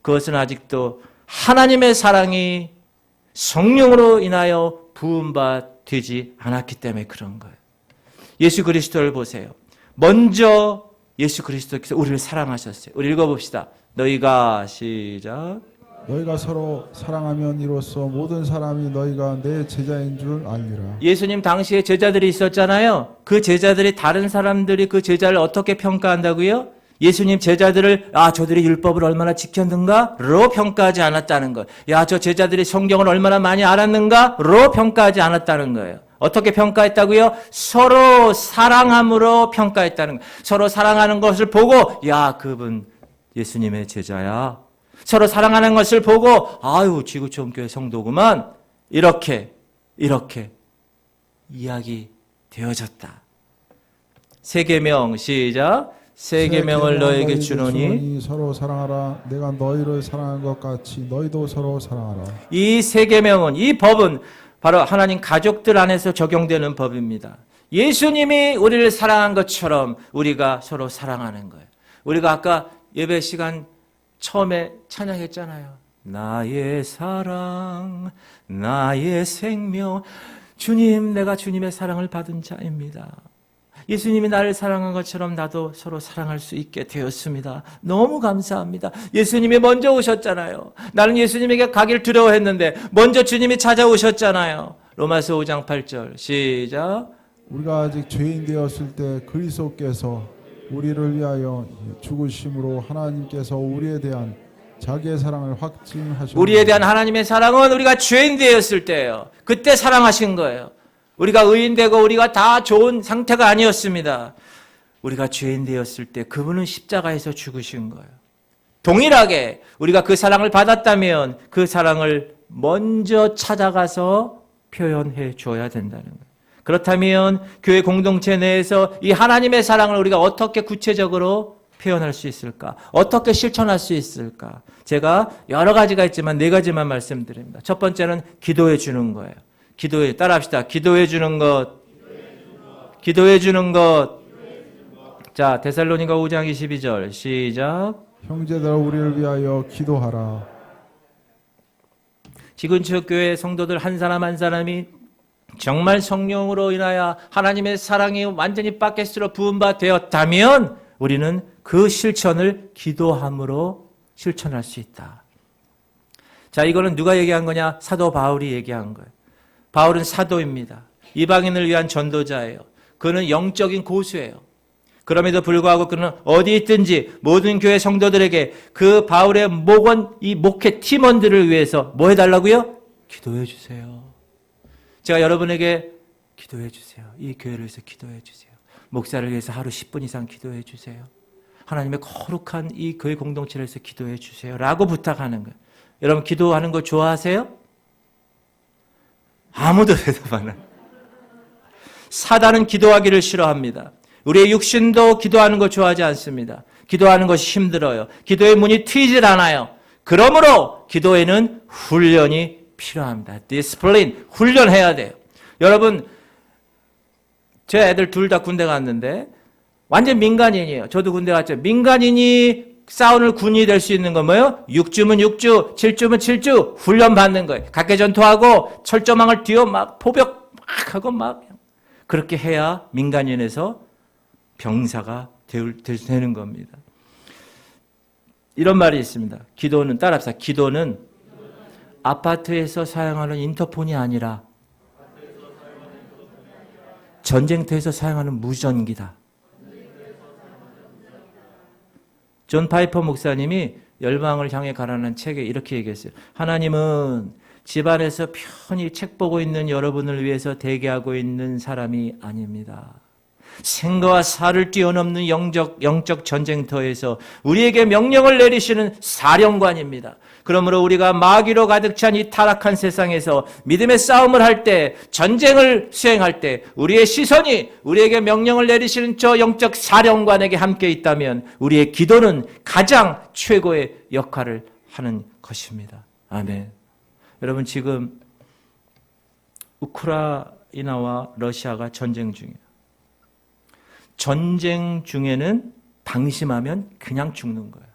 그것은 아직도 하나님의 사랑이 성령으로 인하여 부음받지 않았기 때문에 그런 거예요. 예수 그리스도를 보세요. 먼저 예수 그리스도께서 우리를 사랑하셨어요. 우리 읽어봅시다. 너희가 시작. 너희가 서로 사랑하면 이로써 모든 사람이 너희가 내 제자인 줄 알리라. 예수님 당시에 제자들이 있었잖아요. 그 제자들이 다른 사람들이 그 제자를 어떻게 평가한다고요? 예수님 제자들을 저들이 율법을 얼마나 지켰는가로 평가하지 않았다는 것. 저 제자들이 성경을 얼마나 많이 알았는가로 평가하지 않았다는 거예요. 어떻게 평가했다고요? 서로 사랑함으로 평가했다는 거예요. 서로 사랑하는 것을 보고 그분 예수님의 제자야. 서로 사랑하는 것을 보고 지구촌 교회 성도구만. 이렇게 이야기 되어졌다. 세 계명 시작. 세 계명을 너에게 주노니 서로 사랑하라. 내가 너희를 사랑한 것 같이 너희도 서로 사랑하라. 이 세 계명은, 이 법은 바로 하나님 가족들 안에서 적용되는 법입니다. 예수님이 우리를 사랑한 것처럼 우리가 서로 사랑하는 거예요. 우리가 아까 예배 시간 처음에 찬양했잖아요. 나의 사랑, 나의 생명. 주님, 내가 주님의 사랑을 받은 자입니다. 예수님이 나를 사랑한 것처럼 나도 서로 사랑할 수 있게 되었습니다. 너무 감사합니다. 예수님이 먼저 오셨잖아요. 나는 예수님에게 가길 두려워했는데 먼저 주님이 찾아오셨잖아요. 로마서 5장 8절 시작. 우리가 아직 죄인 되었을 때 그리스도께서 우리를 위하여 죽으심으로 하나님께서 우리에 대한 자기의 사랑을 확증하셨습니다. 우리에 대한 하나님의 사랑은 우리가 죄인 되었을 때예요. 그때 사랑하신 거예요. 우리가 의인되고 우리가 다 좋은 상태가 아니었습니다. 우리가 죄인 되었을 때 그분은 십자가에서 죽으신 거예요. 동일하게 우리가 그 사랑을 받았다면 그 사랑을 먼저 찾아가서 표현해 줘야 된다는 거예요. 그렇다면 교회 공동체 내에서 이 하나님의 사랑을 우리가 어떻게 구체적으로 표현할 수 있을까? 어떻게 실천할 수 있을까? 제가 여러 가지가 있지만 4가지만 말씀드립니다. 첫 번째는 기도해 주는 거예요. 따라합시다. 기도해 주는 것. 기도해 주는 것. 자, 데살로니가 5장 22절 시작. 형제들아 우리를 위하여 기도하라. 지근처 교회 성도들 한 사람 한 사람이 정말 성령으로 인하여 하나님의 사랑이 완전히 바켓으로 부음바 되었다면 우리는 그 실천을 기도함으로 실천할 수 있다. 자, 이거는 누가 얘기한 거냐? 사도 바울이 얘기한 거예요. 바울은 사도입니다. 이방인을 위한 전도자예요. 그는 영적인 고수예요. 그럼에도 불구하고 그는 어디 있든지 모든 교회 성도들에게 그 바울의 목원, 이 목회 팀원들을 위해서 뭐 해달라고요? 기도해 주세요. 제가 여러분에게 기도해 주세요. 이 교회를 위해서 기도해 주세요. 목사를 위해서 하루 10분 이상 기도해 주세요. 하나님의 거룩한 이 교회 공동체를 위해서 기도해 주세요. 라고 부탁하는 거예요. 여러분 기도하는 거 좋아하세요? 아무도 대답 안 해요. 사단은 기도하기를 싫어합니다. 우리의 육신도 기도하는 거 좋아하지 않습니다. 기도하는 것이 힘들어요. 기도의 문이 트이질 않아요. 그러므로 기도에는 훈련이 필요합니다. 디스플린, 훈련해야 돼요. 여러분, 제 애들 둘 다 군대 갔는데 완전 민간인이에요. 저도 군대 갔죠. 민간인이 싸우는 군인이 될 수 있는 건 뭐예요? 6주면 6주, 7주면 7주 훈련 받는 거예요. 각개전투하고 철조망을 뒤어 막 포벽 막 하고 막 그렇게 해야 민간인에서 병사가 되는 겁니다. 이런 말이 있습니다. 기도는 따라합시다. 기도는 아파트에서 사용하는 인터폰이 아니라 전쟁터에서 사용하는 무전기다. 존 파이퍼 목사님이 열방을 향해 가라는 책에 이렇게 얘기했어요. 하나님은 집안에서 편히 책 보고 있는 여러분을 위해서 대기하고 있는 사람이 아닙니다. 생과 사를 뛰어넘는 영적 전쟁터에서 우리에게 명령을 내리시는 사령관입니다. 그러므로 우리가 마귀로 가득 찬 이 타락한 세상에서 믿음의 싸움을 할 때, 전쟁을 수행할 때 우리의 시선이 우리에게 명령을 내리시는 저 영적 사령관에게 함께 있다면 우리의 기도는 가장 최고의 역할을 하는 것입니다. 아멘. 여러분 지금 우크라이나와 러시아가 전쟁 중이에요. 전쟁 중에는 방심하면 그냥 죽는 거예요.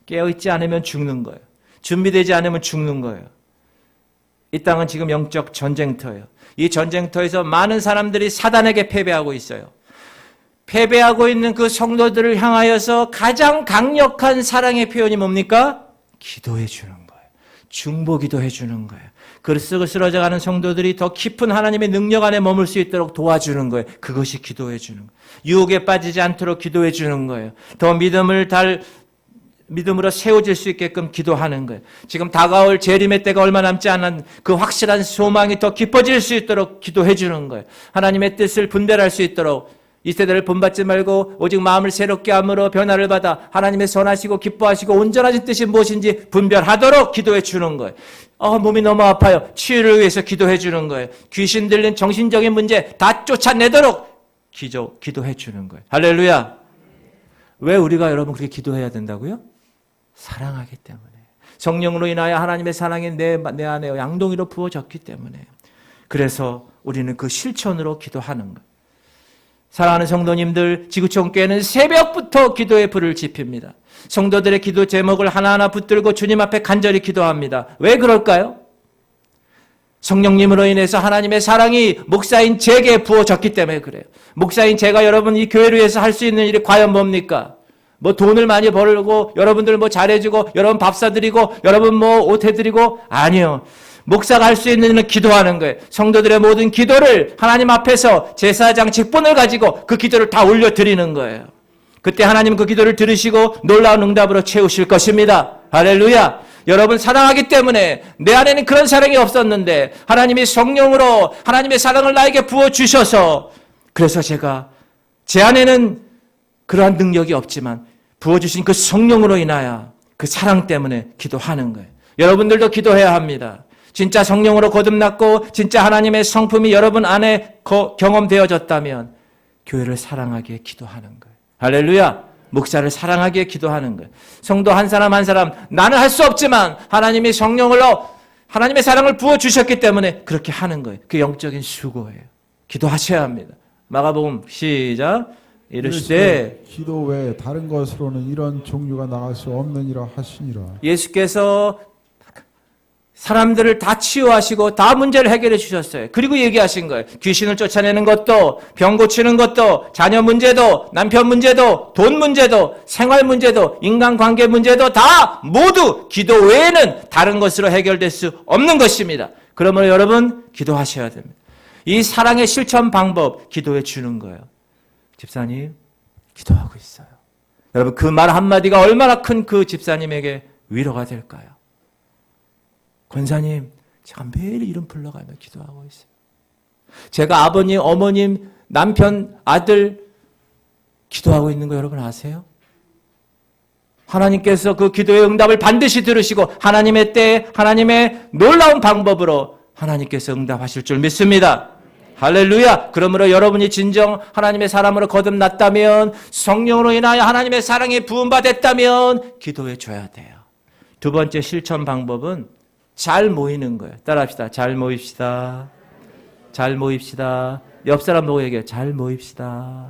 깨어있지 않으면 죽는 거예요. 준비되지 않으면 죽는 거예요. 이 땅은 지금 영적 전쟁터예요. 이 전쟁터에서 많은 사람들이 사단에게 패배하고 있어요. 패배하고 있는 그 성도들을 향하여서 가장 강력한 사랑의 표현이 뭡니까? 기도해 주는 거예요. 중보기도 해주는 거예요. 그 쓰러져가는 성도들이 더 깊은 하나님의 능력 안에 머물 수 있도록 도와주는 거예요. 그것이 기도해 주는 거예요. 유혹에 빠지지 않도록 기도해 주는 거예요. 더 믿음으로 세워질 수 있게끔 기도하는 거예요. 지금 다가올 재림의 때가 얼마 남지 않은 그 확실한 소망이 더 깊어질 수 있도록 기도해 주는 거예요. 하나님의 뜻을 분별할 수 있도록 이 세대를 본받지 말고 오직 마음을 새롭게 함으로 변화를 받아 하나님의 선하시고 기뻐하시고 온전하신 뜻이 무엇인지 분별하도록 기도해 주는 거예요. 몸이 너무 아파요. 치유를 위해서 기도해 주는 거예요. 귀신 들린 정신적인 문제 다 쫓아내도록 기도해 주는 거예요. 할렐루야. 왜 우리가 여러분 그렇게 기도해야 된다고요? 사랑하기 때문에. 성령으로 인하여 하나님의 사랑이 내 안에 양동이로 부어졌기 때문에. 그래서 우리는 그 실천으로 기도하는 거예요. 사랑하는 성도님들, 지구촌 교회는 새벽부터 기도의 불을 지핍니다. 성도들의 기도 제목을 하나하나 붙들고 주님 앞에 간절히 기도합니다. 왜 그럴까요? 성령님으로 인해서 하나님의 사랑이 목사인 제게 부어졌기 때문에 그래요. 목사인 제가 여러분 이 교회를 위해서 할 수 있는 일이 과연 뭡니까? 뭐 돈을 많이 벌고 여러분들 뭐 잘해주고 여러분 밥 사드리고 여러분 뭐 옷 해드리고 아니요. 목사가 할 수 있는 일은 기도하는 거예요. 성도들의 모든 기도를 하나님 앞에서 제사장 직분을 가지고 그 기도를 다 올려드리는 거예요. 그때 하나님 그 기도를 들으시고 놀라운 응답으로 채우실 것입니다. 할렐루야. 여러분 사랑하기 때문에 내 안에는 그런 사랑이 없었는데 하나님이 성령으로 하나님의 사랑을 나에게 부어주셔서 그래서 제가 제 안에는 그러한 능력이 없지만 부어주신 그 성령으로 인하여 그 사랑 때문에 기도하는 거예요. 여러분들도 기도해야 합니다. 진짜 성령으로 거듭났고 진짜 하나님의 성품이 여러분 안에 경험되어졌다면 교회를 사랑하기에 기도하는 거예요. 할렐루야. 목사를 사랑하기에 기도하는 거예요. 성도 한 사람 한 사람 나는 할 수 없지만 하나님이 성령으로 하나님의 사랑을 부어주셨기 때문에 그렇게 하는 거예요. 그 영적인 수고예요. 기도하셔야 합니다. 마가복음 시작. 이르시되 기도 외에 다른 것으로는 이런 종류가 나갈 수 없느니라 하시니라. 예수께서 사람들을 다 치유하시고 다 문제를 해결해 주셨어요. 그리고 얘기하신 거예요. 귀신을 쫓아내는 것도, 병 고치는 것도, 자녀 문제도, 남편 문제도, 돈 문제도, 생활 문제도, 인간관계 문제도 다 모두 기도 외에는 다른 것으로 해결될 수 없는 것입니다. 그러므로 여러분 기도하셔야 됩니다. 이 사랑의 실천 방법 기도해 주는 거예요. 집사님 기도하고 있어요. 여러분 그 말 한마디가 얼마나 큰 그 집사님에게 위로가 될까요? 권사님, 제가 매일 이름 불러가며 기도하고 있어요. 제가 아버님, 어머님, 남편, 아들 기도하고 있는 거 여러분 아세요? 하나님께서 그 기도의 응답을 반드시 들으시고 하나님의 때에 하나님의 놀라운 방법으로 하나님께서 응답하실 줄 믿습니다. 할렐루야. 그러므로 여러분이 진정 하나님의 사람으로 거듭났다면, 성령으로 인하여 하나님의 사랑에 부음받았다면 기도해 줘야 돼요. 두 번째 실천 방법은 잘 모이는 거예요. 따라합시다. 잘 모입시다. 잘 모입시다. 옆 사람 보고 얘기해요. 잘 모입시다.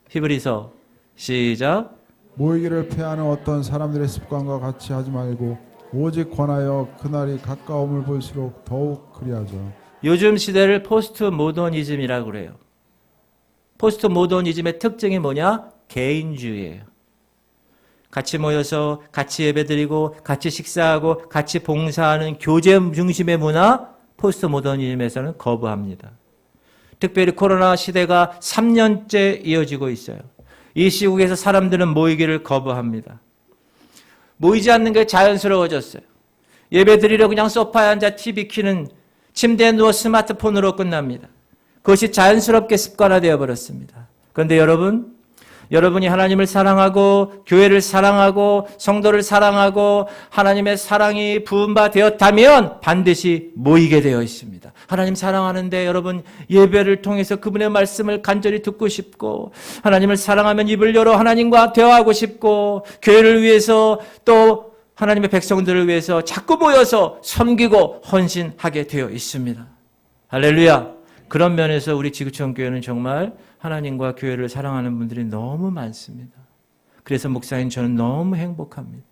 히브리서 시작. 모이기를 패하는 어떤 사람들의 습관과 같이 하지 말고 오직 권하여 그날이 가까움을 볼수록 더욱 그리하자. 요즘 시대를 포스트 모더니즘이라고 그래요. 포스트 모더니즘의 특징이 뭐냐? 개인주의예요. 같이 모여서 같이 예배드리고 같이 식사하고 같이 봉사하는 교제 중심의 문화, 포스트 모더니즘에서는 거부합니다. 특별히 코로나 시대가 3년째 이어지고 있어요. 이 시국에서 사람들은 모이기를 거부합니다. 모이지 않는 게 자연스러워졌어요. 예배드리러 그냥 소파에 앉아 TV 켜는, 침대에 누워 스마트폰으로 끝납니다. 그것이 자연스럽게 습관화되어 버렸습니다. 그런데 여러분이 하나님을 사랑하고 교회를 사랑하고 성도를 사랑하고 하나님의 사랑이 부음받았다면 반드시 모이게 되어 있습니다. 하나님 사랑하는데 여러분 예배를 통해서 그분의 말씀을 간절히 듣고 싶고, 하나님을 사랑하면 입을 열어 하나님과 대화하고 싶고, 교회를 위해서 또 하나님의 백성들을 위해서 자꾸 모여서 섬기고 헌신하게 되어 있습니다. 할렐루야. 그런 면에서 우리 지구촌 교회는 정말 하나님과 교회를 사랑하는 분들이 너무 많습니다. 그래서 목사님 저는 너무 행복합니다.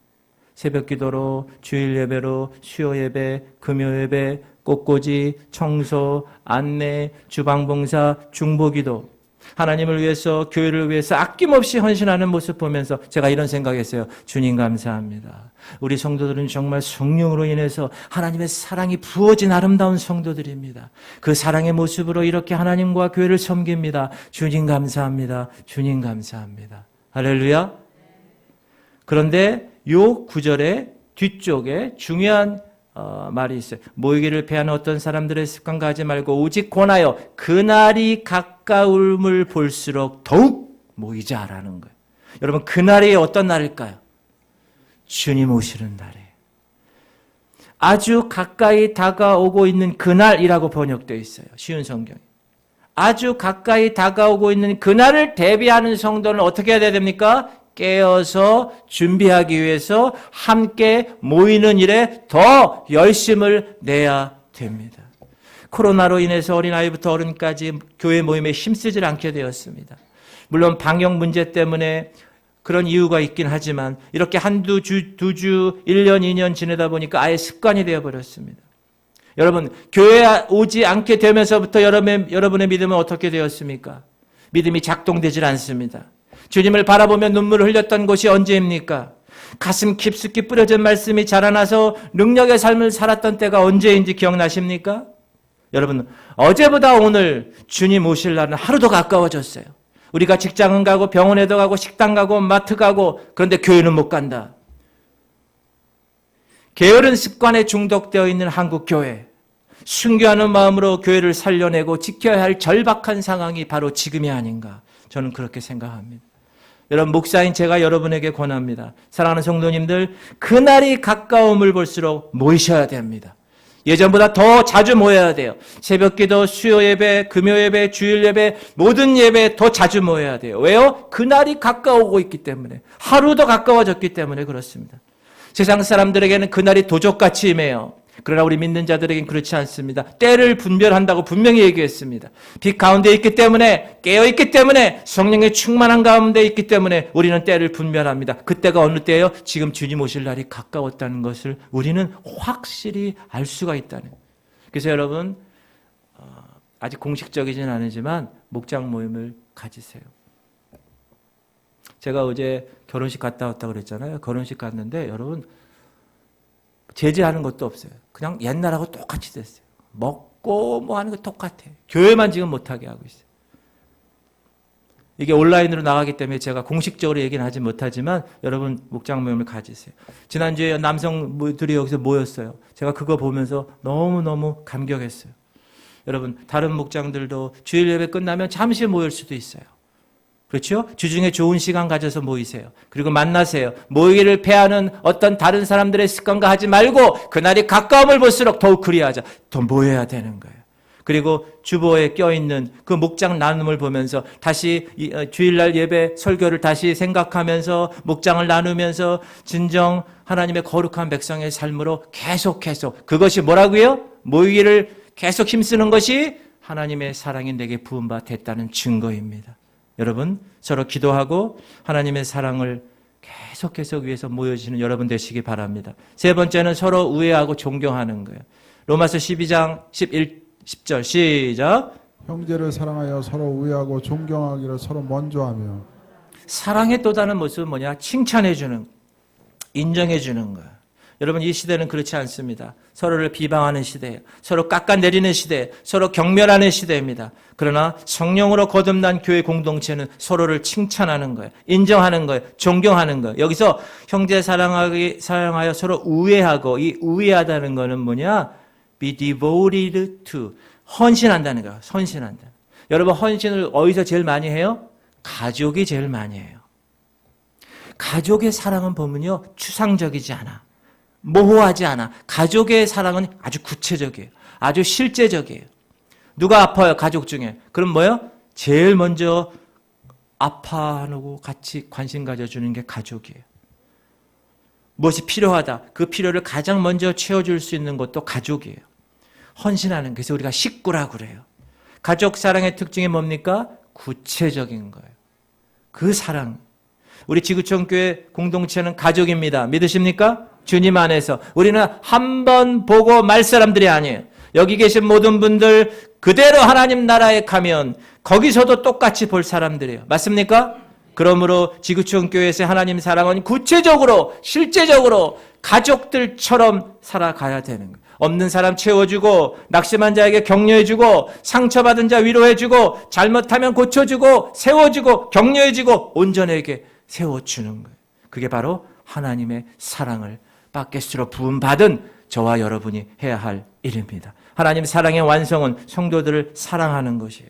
새벽 기도로, 주일 예배로, 수요 예배, 금요 예배, 꽃꽂이, 청소, 안내, 주방봉사, 중보기도, 하나님을 위해서, 교회를 위해서 아낌없이 헌신하는 모습 보면서 제가 이런 생각했어요. 주님 감사합니다. 우리 성도들은 정말 성령으로 인해서 하나님의 사랑이 부어진 아름다운 성도들입니다. 그 사랑의 모습으로 이렇게 하나님과 교회를 섬깁니다. 주님 감사합니다. 주님 감사합니다. 할렐루야. 그런데 요 구절의 뒤쪽에 중요한 말이 있어요. 모이기를 패하는 어떤 사람들의 습관 가지 말고 오직 권하여 그날이 가까움을 볼수록 더욱 모이자라는 거예요. 여러분 그날이 어떤 날일까요? 주님 오시는 날이에요. 아주 가까이 다가오고 있는 그날이라고 번역되어 있어요. 쉬운 성경에. 아주 가까이 다가오고 있는 그날을 대비하는 성도는 어떻게 해야 됩니까? 깨어서 준비하기 위해서 함께 모이는 일에 더 열심을 내야 됩니다. 코로나로 인해서 어린아이부터 어른까지 교회 모임에 힘쓰질 않게 되었습니다. 물론 방역 문제 때문에 그런 이유가 있긴 하지만 이렇게 한두 주, 2주, 1년, 2년 지내다 보니까 아예 습관이 되어버렸습니다. 여러분, 교회에 오지 않게 되면서부터 여러분의 믿음은 어떻게 되었습니까? 믿음이 작동되질 않습니다. 주님을 바라보며 눈물을 흘렸던 곳이 언제입니까? 가슴 깊숙이 뿌려진 말씀이 자라나서 능력의 삶을 살았던 때가 언제인지 기억나십니까? 여러분, 어제보다 오늘 주님 오실 날은 하루도 가까워졌어요. 우리가 직장은 가고 병원에도 가고 식당 가고 마트 가고, 그런데 교회는 못 간다. 게으른 습관에 중독되어 있는 한국 교회, 순교하는 마음으로 교회를 살려내고 지켜야 할 절박한 상황이 바로 지금이 아닌가, 저는 그렇게 생각합니다. 여러분, 목사인 제가 여러분에게 권합니다. 사랑하는 성도님들, 그날이 가까움을 볼수록 모이셔야 됩니다. 예전보다 더 자주 모여야 돼요. 새벽기도, 수요 예배, 금요 예배, 주일 예배, 모든 예배에 더 자주 모여야 돼요. 왜요? 그날이 가까우고 있기 때문에, 하루 더 가까워졌기 때문에 그렇습니다. 세상 사람들에게는 그날이 도적같이 임해요. 그러나 우리 믿는 자들에겐 그렇지 않습니다. 때를 분별한다고 분명히 얘기했습니다. 빛 가운데 있기 때문에, 깨어있기 때문에, 성령의 충만한 가운데 있기 때문에 우리는 때를 분별합니다. 그때가 어느 때예요? 지금 주님 오실 날이 가까웠다는 것을 우리는 확실히 알 수가 있다는. 그래서 여러분, 아직 공식적이진 않지만 목장 모임을 가지세요. 제가 어제 결혼식 갔다 왔다고 그랬잖아요. 결혼식 갔는데 여러분 제재하는 것도 없어요. 그냥 옛날하고 똑같이 됐어요. 먹고 뭐 하는 거 똑같아요. 교회만 지금 못하게 하고 있어요. 이게 온라인으로 나가기 때문에 제가 공식적으로 얘기는 하지 못하지만 여러분 목장 모임을 가지세요. 지난주에 남성들이 여기서 모였어요. 제가 그거 보면서 너무너무 감격했어요. 여러분 다른 목장들도 주일 예배 끝나면 잠시 모일 수도 있어요. 그렇죠? 주중에 좋은 시간 가져서 모이세요. 그리고 만나세요. 모이기를 패하는 어떤 다른 사람들의 습관과 하지 말고 그날이 가까움을 볼수록 더욱 그리하자. 더 모여야 되는 거예요. 그리고 주보에 껴있는 그 목장 나눔을 보면서 다시 주일날 예배 설교를 다시 생각하면서 목장을 나누면서 진정 하나님의 거룩한 백성의 삶으로 계속 그것이 뭐라고요? 모이기를 계속 힘쓰는 것이 하나님의 사랑이 내게 부은 바 됐다는 증거입니다. 여러분 서로 기도하고 하나님의 사랑을 계속 위해서 모여지는 여러분 되시기 바랍니다. 세 번째는 서로 우애하고 존경하는 거예요. 로마서 12장 10절 시작. 형제를 사랑하여 서로 우애하고 존경하기를 서로 먼저 하며. 사랑의 또 다른 모습은 뭐냐? 칭찬해 주는, 인정해 주는 거예요. 여러분 이 시대는 그렇지 않습니다. 서로를 비방하는 시대예요. 서로 깎아내리는 시대, 서로 경멸하는 시대입니다. 그러나 성령으로 거듭난 교회 공동체는 서로를 칭찬하는 거예요. 인정하는 거예요. 존경하는 거예요. 여기서 형제 사랑하여 서로 우애하고, 이 우애하다는 거는 뭐냐? Be devoted to, 헌신한다는 거예요. 헌신한다. 여러분 헌신을 어디서 제일 많이 해요? 가족이 제일 많이 해요. 가족의 사랑은 보면요 추상적이지 않아. 모호하지 않아. 가족의 사랑은 아주 구체적이에요. 아주 실제적이에요. 누가 아파요? 가족 중에. 그럼 뭐예요? 제일 먼저 아파하고 같이 관심 가져주는 게 가족이에요. 무엇이 필요하다. 그 필요를 가장 먼저 채워줄 수 있는 것도 가족이에요. 헌신하는. 그래서 우리가 식구라고 그래요. 가족 사랑의 특징이 뭡니까? 구체적인 거예요. 그 사랑. 우리 지구촌 교회 공동체는 가족입니다. 믿으십니까? 주님 안에서. 우리는 한 번 보고 말 사람들이 아니에요. 여기 계신 모든 분들 그대로 하나님 나라에 가면 거기서도 똑같이 볼 사람들이에요. 맞습니까? 그러므로 지구촌 교회에서 하나님 사랑은 구체적으로 실제적으로 가족들처럼 살아가야 되는 거예요. 없는 사람 채워주고 낙심한 자에게 격려해주고 상처받은 자 위로해주고 잘못하면 고쳐주고 세워주고 격려해주고 온전하게 세워주는 거예요. 그게 바로 하나님의 사랑을 바켓으로 부음받은 저와 여러분이 해야 할 일입니다. 하나님 사랑의 완성은 성도들을 사랑하는 것이에요.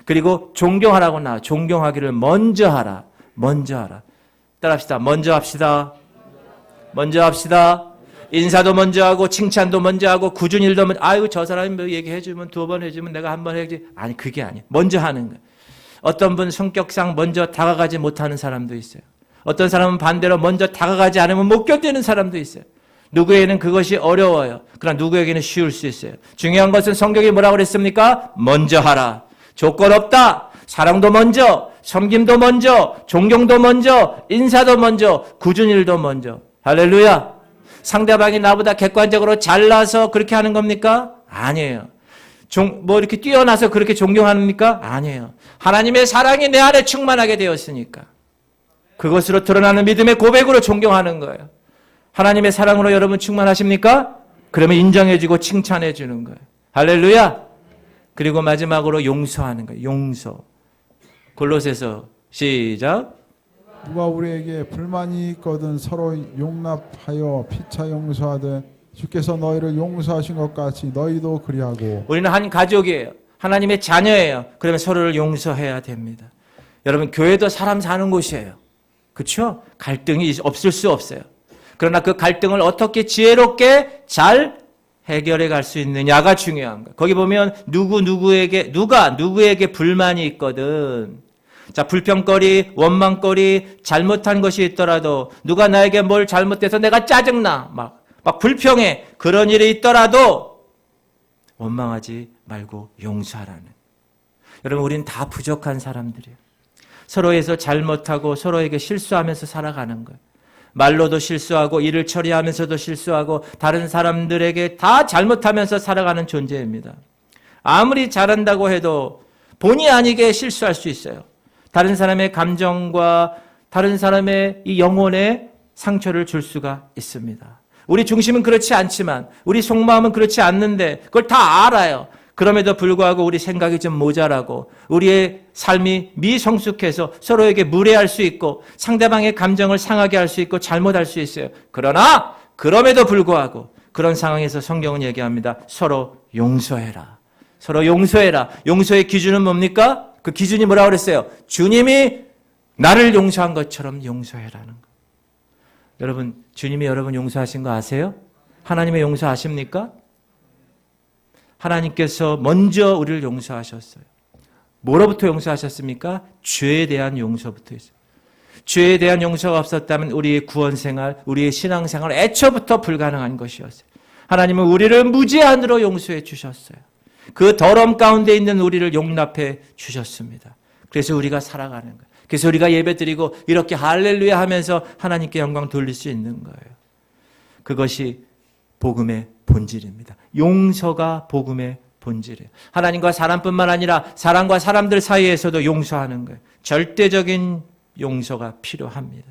그리고 존경하라고 나와. 존경하기를 먼저 하라. 먼저 하라. 따라합시다. 먼저 합시다. 먼저 합시다. 인사도 먼저 하고 칭찬도 먼저 하고 굳은 일도 먼저. 아이고 저 사람이 뭐 얘기해주면 2번 해주면 내가 한 번 해야지. 아니 그게 아니에요. 먼저 하는 거예요. 어떤 분 성격상 먼저 다가가지 못하는 사람도 있어요. 어떤 사람은 반대로 먼저 다가가지 않으면 못 견디는 사람도 있어요. 누구에게는 그것이 어려워요. 그러나 누구에게는 쉬울 수 있어요. 중요한 것은 성경이 뭐라고 그랬습니까? 먼저 하라. 조건 없다. 사랑도 먼저, 섬김도 먼저, 존경도 먼저, 인사도 먼저, 굳은 일도 먼저. 할렐루야. 상대방이 나보다 객관적으로 잘나서 그렇게 하는 겁니까? 아니에요. 뭐 이렇게 뛰어나서 그렇게 존경합니까? 아니에요. 하나님의 사랑이 내 안에 충만하게 되었으니까. 그것으로 드러나는 믿음의 고백으로 존경하는 거예요. 하나님의 사랑으로 여러분 충만하십니까? 그러면 인정해주고 칭찬해주는 거예요. 할렐루야. 그리고 마지막으로 용서하는 거예요. 용서. 골로새서 시작. 누가 우리에게 불만이 있거든 서로 용납하여 피차 용서하되 주께서 너희를 용서하신 것 같이 너희도 그리하고. 우리는 한 가족이에요. 하나님의 자녀예요. 그러면 서로를 용서해야 됩니다. 여러분 교회도 사람 사는 곳이에요. 그렇죠? 갈등이 없을 수 없어요. 그러나 그 갈등을 어떻게 지혜롭게 잘 해결해 갈 수 있느냐가 중요한 거예요. 거기 보면 누가 누구에게 불만이 있거든. 자, 불평거리, 원망거리, 잘못한 것이 있더라도 누가 나에게 뭘 잘못해서 내가 짜증나. 막 막 불평해. 그런 일이 있더라도 원망하지 말고 용서하라는. 여러분, 우리는 다 부족한 사람들이에요. 서로에서 잘못하고 서로에게 실수하면서 살아가는 거예요. 말로도 실수하고 일을 처리하면서도 실수하고 다른 사람들에게 다 잘못하면서 살아가는 존재입니다. 아무리 잘한다고 해도 본의 아니게 실수할 수 있어요. 다른 사람의 감정과 다른 사람의 이 영혼에 상처를 줄 수가 있습니다. 우리 중심은 그렇지 않지만, 우리 속마음은 그렇지 않는데 그걸 다 알아요. 그럼에도 불구하고 우리 생각이 좀 모자라고 우리의 삶이 미성숙해서 서로에게 무례할 수 있고 상대방의 감정을 상하게 할 수 있고 잘못할 수 있어요. 그러나 그럼에도 불구하고 그런 상황에서 성경은 얘기합니다. 서로 용서해라. 서로 용서해라. 용서의 기준은 뭡니까? 그 기준이 뭐라고 그랬어요? 주님이 나를 용서한 것처럼 용서해라는 거. 여러분, 주님이 여러분 용서하신 거 아세요? 하나님의 용서하십니까? 하나님께서 먼저 우리를 용서하셨어요. 뭐로부터 용서하셨습니까? 죄에 대한 용서부터 있어요. 죄에 대한 용서가 없었다면 우리의 구원생활, 우리의 신앙생활 애초부터 불가능한 것이었어요. 하나님은 우리를 무제한으로 용서해 주셨어요. 그 더러움 가운데 있는 우리를 용납해 주셨습니다. 그래서 우리가 살아가는 거예요. 그래서 우리가 예배드리고 이렇게 할렐루야 하면서 하나님께 영광 돌릴 수 있는 거예요. 그것이 복음의 본질입니다. 용서가 복음의 본질이에요. 하나님과 사람뿐만 아니라 사람과 사람들 사이에서도 용서하는 거예요. 절대적인 용서가 필요합니다.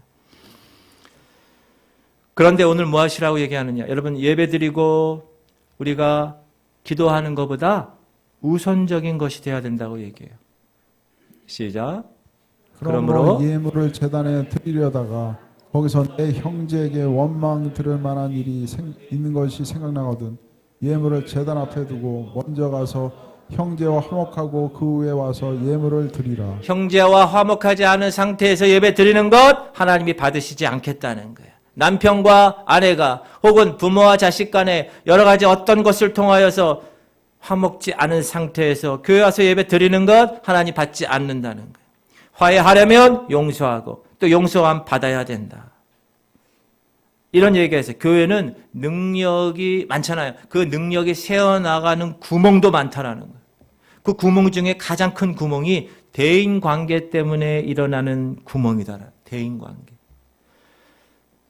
그런데 오늘 뭐 하시라고 얘기하느냐? 여러분, 예배드리고 우리가 기도하는 것보다 우선적인 것이 되어야 된다고 얘기해요. 시작. 그러므로 예물을 제단에 드리려다가 거기서 내 형제에게 원망 들을 만한 일이 있는 것이 생각나거든 예물을 제단 앞에 두고 먼저 가서 형제와 화목하고 그 후에 와서 예물을 드리라. 형제와 화목하지 않은 상태에서 예배 드리는 것 하나님이 받으시지 않겠다는 거예요. 남편과 아내가 혹은 부모와 자식 간에 여러 가지 어떤 것을 통하여서 화목지 않은 상태에서 교회 와서 예배 드리는 것 하나님 받지 않는다는 거예요. 화해하려면 용서하고 또 용서함 받아야 된다. 이런 얘기가 있어요. 교회는 능력이 많잖아요. 그 능력이 새어나가는 구멍도 많다라는 거예요. 그 구멍 중에 가장 큰 구멍이 대인관계 때문에 일어나는 구멍이다. 대인관계.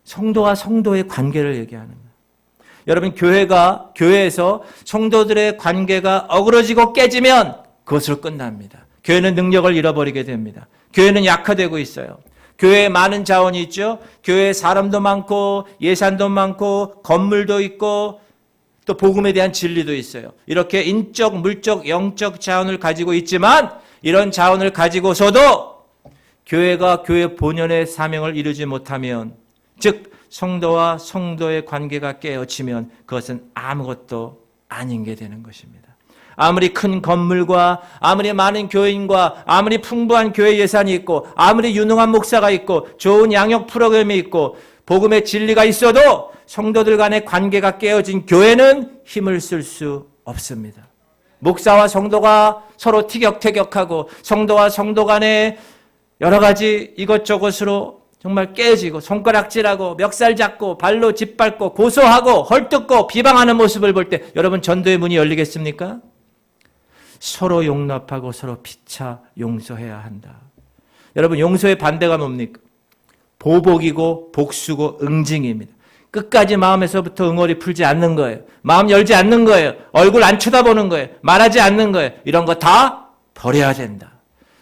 성도와 성도의 관계를 얘기하는 거예요. 여러분, 교회에서 성도들의 관계가 어그러지고 깨지면 그것으로 끝납니다. 교회는 능력을 잃어버리게 됩니다. 교회는 약화되고 있어요. 교회에 많은 자원이 있죠. 교회에 사람도 많고 예산도 많고 건물도 있고 또 복음에 대한 진리도 있어요. 이렇게 인적, 물적, 영적 자원을 가지고 있지만 이런 자원을 가지고서도 교회가 교회 본연의 사명을 이루지 못하면, 즉 성도와 성도의 관계가 깨어지면 그것은 아무것도 아닌 게 되는 것입니다. 아무리 큰 건물과 아무리 많은 교인과 아무리 풍부한 교회 예산이 있고 아무리 유능한 목사가 있고 좋은 양육 프로그램이 있고 복음의 진리가 있어도 성도들 간의 관계가 깨어진 교회는 힘을 쓸 수 없습니다. 목사와 성도가 서로 티격태격하고 성도와 성도 간에 여러 가지 이것저것으로 정말 깨지고 손가락질하고 멱살 잡고 발로 짓밟고 고소하고 헐뜯고 비방하는 모습을 볼 때 여러분, 전도의 문이 열리겠습니까? 서로 용납하고 서로 피차 용서해야 한다. 여러분, 용서의 반대가 뭡니까? 보복이고 복수고 응징입니다. 끝까지 마음에서부터 응어리 풀지 않는 거예요. 마음 열지 않는 거예요. 얼굴 안 쳐다보는 거예요. 말하지 않는 거예요. 이런 거 다 버려야 된다.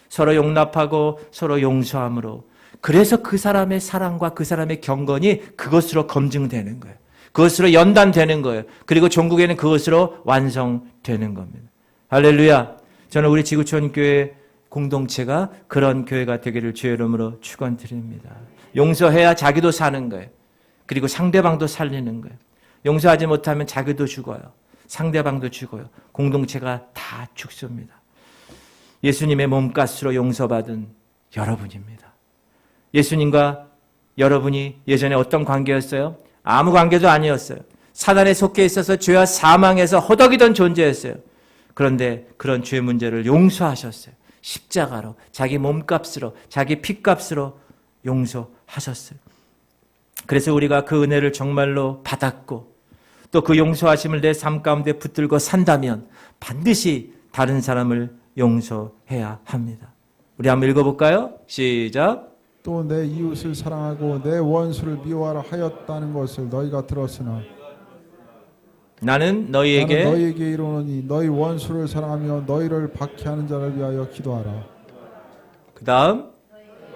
서로 용납하고 서로 용서함으로, 그래서 그 사람의 사랑과 그 사람의 경건이 그것으로 검증되는 거예요. 그것으로 연단되는 거예요. 그리고 종국에는 그것으로 완성되는 겁니다. 할렐루야. 저는 우리 지구촌 교회 공동체가 그런 교회가 되기를 주의 이름으로 축원드립니다. 용서해야 자기도 사는 거예요. 그리고 상대방도 살리는 거예요. 용서하지 못하면 자기도 죽어요. 상대방도 죽어요. 공동체가 다 죽습니다. 예수님의 몸값으로 용서받은 여러분입니다. 예수님과 여러분이 예전에 어떤 관계였어요? 아무 관계도 아니었어요. 사단에 속해 있어서 죄와 사망에서 허덕이던 존재였어요. 그런데 그런 죄 문제를 용서하셨어요. 십자가로, 자기 몸값으로, 자기 피값으로 용서하셨어요. 그래서 우리가 그 은혜를 정말로 받았고 또 그 용서하심을 내 삶 가운데 붙들고 산다면 반드시 다른 사람을 용서해야 합니다. 우리 한번 읽어볼까요? 시작. 또 내 이웃을 사랑하고 내 원수를 미워하라 하였다는 것을 너희가 들었으나 나는 나는 너희에게 너희에게 이르노니 너희 원수를 사랑하며 너희를 박해하는 자를 위하여 기도하라. 그 다음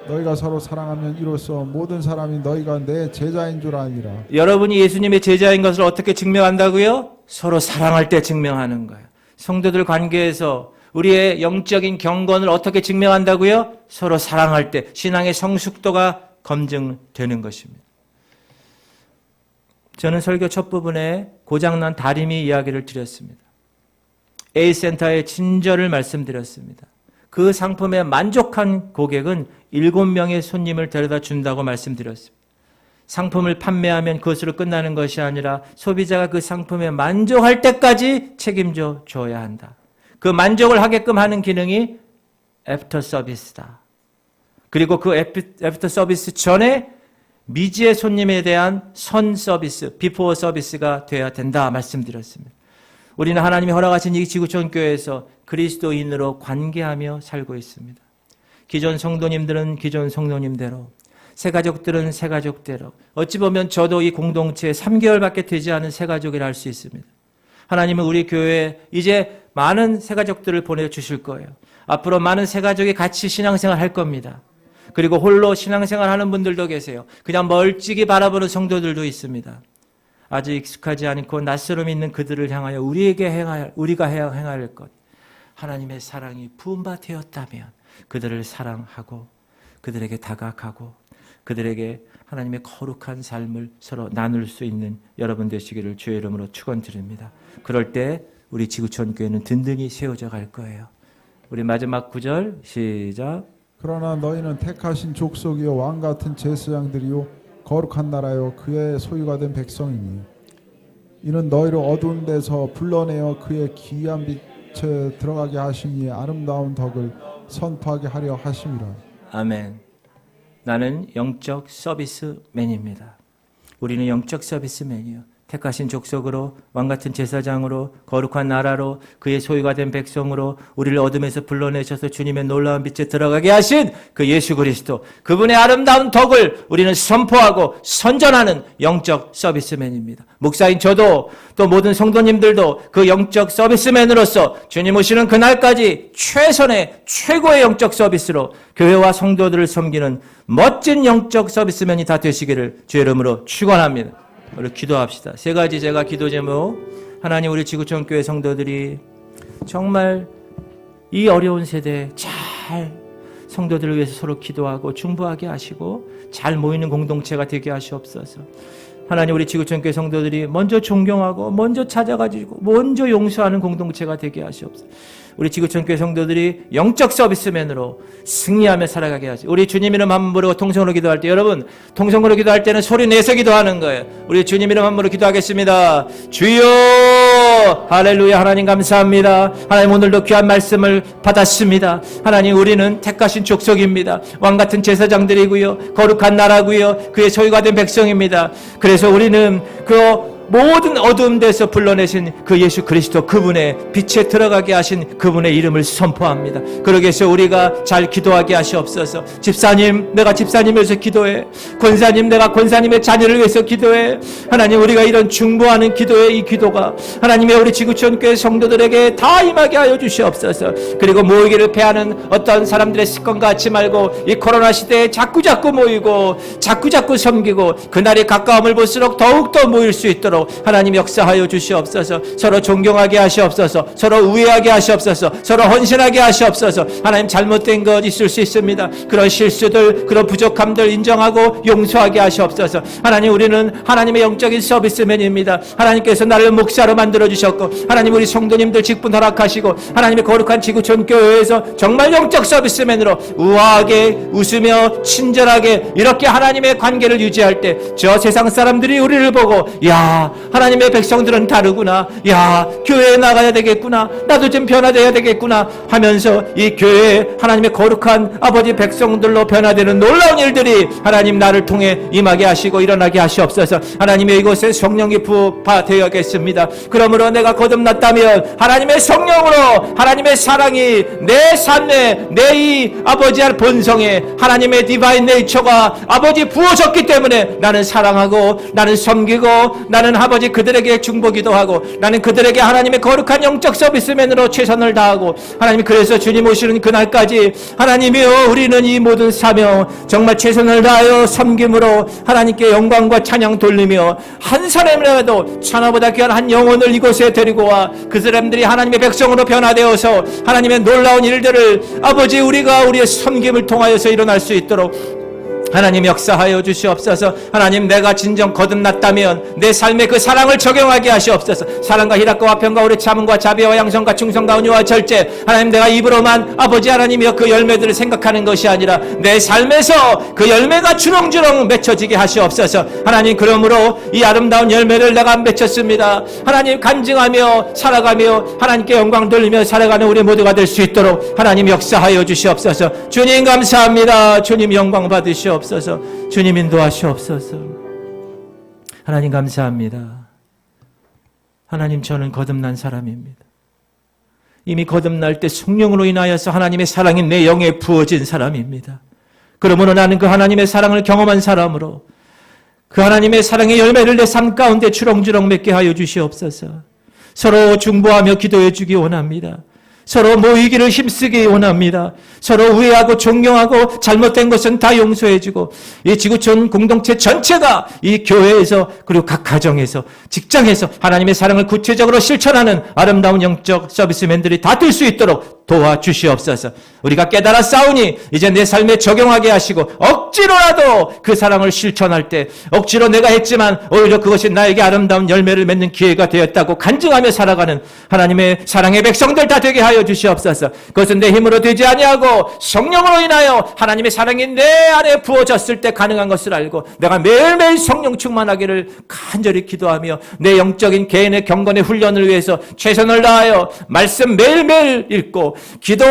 너희가 서로 사랑하면 이로써 모든 사람이 너희가 내 제자인 줄 아니라. 여러분이 예수님의 제자인 것을 어떻게 증명한다고요? 서로 사랑할 때 증명하는 거예요. 성도들 관계에서 우리의 영적인 경건을 어떻게 증명한다고요? 서로 사랑할 때 신앙의 성숙도가 검증되는 것입니다. 저는 설교 첫 부분에 고장난 다리미 이야기를 드렸습니다. A센터의 친절을 말씀드렸습니다. 그 상품에 만족한 고객은 7명의 손님을 데려다 준다고 말씀드렸습니다. 상품을 판매하면 그것으로 끝나는 것이 아니라 소비자가 그 상품에 만족할 때까지 책임져 줘야 한다. 그 만족을 하게끔 하는 기능이 애프터 서비스다. 그리고 그 애프터 서비스 전에 미지의 손님에 대한 선 서비스, 비포 서비스가 돼야 된다 말씀드렸습니다. 우리는 하나님이 허락하신 이 지구촌 교회에서 그리스도인으로 관계하며 살고 있습니다. 기존 성도님들은 기존 성도님대로, 새가족들은 새가족대로, 어찌 보면 저도 이 공동체에 3개월밖에 되지 않은 새가족이라 할 수 있습니다. 하나님은 우리 교회에 이제 많은 새가족들을 보내주실 거예요. 앞으로 많은 새가족이 같이 신앙생활 할 겁니다. 그리고 홀로 신앙생활 하는 분들도 계세요. 그냥 멀찍이 바라보는 성도들도 있습니다. 아주 익숙하지 않고 낯설음이 있는 그들을 향하여 우리가 행할 것, 하나님의 사랑이 부은 바 되었다면 그들을 사랑하고 그들에게 다가가고 그들에게 하나님의 거룩한 삶을 서로 나눌 수 있는 여러분 되시기를 주의 이름으로 축원드립니다. 그럴 때 우리 지구촌 교회는 든든히 세워져 갈 거예요. 우리 마지막 구절 시작. 그러나 너희는 택하신 족속이요 왕같은 제사장들이요 거룩한 나라요 그의 소유가 된 백성이니 이는 너희를 어두운 데서 불러내어 그의 기이한 빛에 들어가게 하시니 아름다운 덕을 선포하게 하려 하심이라. 아멘. 나는 영적 서비스맨입니다. 우리는 영적 서비스맨이요. 택하신 족속으로 왕같은 제사장으로 거룩한 나라로 그의 소유가 된 백성으로 우리를 어둠에서 불러내셔서 주님의 놀라운 빛에 들어가게 하신 그 예수 그리스도, 그분의 아름다운 덕을 우리는 선포하고 선전하는 영적 서비스맨입니다. 목사인 저도 또 모든 성도님들도 그 영적 서비스맨으로서 주님 오시는 그날까지 최선의 최고의 영적 서비스로 교회와 성도들을 섬기는 멋진 영적 서비스맨이 다 되시기를 주의 이름으로 축원합니다. 우리 기도합시다. 세 가지 제가 기도 제목. 하나님, 우리 지구촌 교회 성도들이 정말 이 어려운 세대에 잘 성도들을 위해서 서로 기도하고 중보하게 하시고 잘 모이는 공동체가 되게 하시옵소서. 하나님, 우리 지구촌 교회 성도들이 먼저 존경하고 먼저 찾아가지고 먼저 용서하는 공동체가 되게 하시옵소서. 우리 지구촌 교회 성도들이 영적 서비스맨으로 승리하며 살아가게 하시. 우리 주님 이름 한 번 부르고 통성으로 기도할 때, 여러분 통성으로 기도할 때는 소리 내서 기도하는 거예요. 우리 주님 이름 한 번 부르고 기도하겠습니다. 주여 할렐루야. 하나님 감사합니다. 하나님 오늘도 귀한 말씀을 받았습니다. 하나님, 우리는 택하신 족속입니다. 왕같은 제사장들이고요 거룩한 나라고요 그의 소유가 된 백성입니다. 그래서 우리는 그 모든 어두운 데서 불러내신 그 예수 그리스도, 그분의 빛에 들어가게 하신 그분의 이름을 선포합니다. 그러기 위해서 우리가 잘 기도하게 하시옵소서. 집사님, 내가 집사님을 위해서 기도해. 권사님, 내가 권사님의 자녀를 위해서 기도해. 하나님, 우리가 이런 중보하는 기도의 이 기도가 하나님의 우리 지구촌 교회 성도들에게 다 임하게 하여 주시옵소서. 그리고 모이기를 패하는 어떤 사람들의 습관과 같이 말고 이 코로나 시대에 자꾸자꾸 모이고 자꾸자꾸 섬기고 그날이 가까움을 볼수록 더욱더 모일 수 있도록 하나님 역사하여 주시옵소서. 서로 존경하게 하시옵소서. 서로 우애하게 하시옵소서. 서로 헌신하게 하시옵소서. 하나님, 잘못된 것 있을 수 있습니다. 그런 실수들, 그런 부족함들 인정하고 용서하게 하시옵소서. 하나님, 우리는 하나님의 영적인 서비스맨입니다. 하나님께서 나를 목사로 만들어 주셨고 하나님, 우리 성도님들 직분 허락하시고 하나님의 거룩한 지구촌 교회에서 정말 영적 서비스맨으로 우아하게 웃으며 친절하게 이렇게 하나님의 관계를 유지할 때 저 세상 사람들이 우리를 보고 야, 야, 하나님의 백성들은 다르구나. 야, 교회에 나가야 되겠구나. 나도 좀 변화돼야 되겠구나 하면서 이 교회에 하나님의 거룩한 아버지 백성들로 변화되는 놀라운 일들이 하나님 나를 통해 임하게 하시고 일어나게 하시옵소서. 하나님의 이곳에 성령이 부어되어겠습니다. 그러므로 내가 거듭났다면 하나님의 성령으로 하나님의 사랑이 내 삶에, 내 이 아버지 본성에 하나님의 디바인 네이처가 아버지 부어졌기 때문에 나는 사랑하고, 나는 섬기고, 나는 아버지 그들에게 중보기도 하고, 나는 그들에게 하나님의 거룩한 영적 서비스맨으로 최선을 다하고, 하나님 그래서 주님 오시는 그날까지 하나님이여 우리는 이 모든 사명 정말 최선을 다하여 섬김으로 하나님께 영광과 찬양 돌리며 한 사람이라도 천하보다 귀한 한 영혼을 이곳에 데리고 와 그 사람들이 하나님의 백성으로 변화되어서 하나님의 놀라운 일들을 아버지 우리가 우리의 섬김을 통하여서 일어날 수 있도록 하나님 역사하여 주시옵소서. 하나님 내가 진정 거듭났다면 내 삶에 그 사랑을 적용하게 하시옵소서. 사랑과 희락과 화평과 오래 참음과 자비와 양성과 충성과 은유와 절제, 하나님 내가 입으로만 아버지 하나님이여 그 열매들을 생각하는 것이 아니라 내 삶에서 그 열매가 주렁주렁 맺혀지게 하시옵소서. 하나님 그러므로 이 아름다운 열매를 내가 맺혔습니다. 하나님 간증하며 살아가며 하나님께 영광 돌리며 살아가는 우리 모두가 될 수 있도록 하나님 역사하여 주시옵소서. 주님 감사합니다. 주님 영광 받으시옵소서. 주님 인도하시옵소서. 하나님 감사합니다. 하나님 저는 거듭난 사람입니다. 이미 거듭날 때 성령으로 인하여서 하나님의 사랑이 내 영에 부어진 사람입니다. 그러므로 나는 그 하나님의 사랑을 경험한 사람으로 그 하나님의 사랑의 열매를 내 삶 가운데 주렁주렁 맺게 하여 주시옵소서. 서로 중보하며 기도해 주기 원합니다. 서로 모이기를 힘쓰기 원합니다. 서로 우애하고 존경하고 잘못된 것은 다 용서해주고 이 지구촌 공동체 전체가 이 교회에서 그리고 각 가정에서 직장에서 하나님의 사랑을 구체적으로 실천하는 아름다운 영적 서비스맨들이 다 될 수 있도록 도와주시옵소서. 우리가 깨달아 싸우니 이제 내 삶에 적용하게 하시고 억지로라도 그 사랑을 실천할 때 억지로 내가 했지만 오히려 그것이 나에게 아름다운 열매를 맺는 기회가 되었다고 간증하며 살아가는 하나님의 사랑의 백성들 다 되게 하여 주시옵소서. 그것은 내 힘으로 되지 아니하고 성령으로 인하여 하나님의 사랑이 내 안에 부어졌을 때 가능한 것을 알고 내가 매일매일 성령 충만하기를 간절히 기도하며 내 영적인 개인의 경건의 훈련을 위해서 최선을 다하여 말씀 매일매일 읽고 기도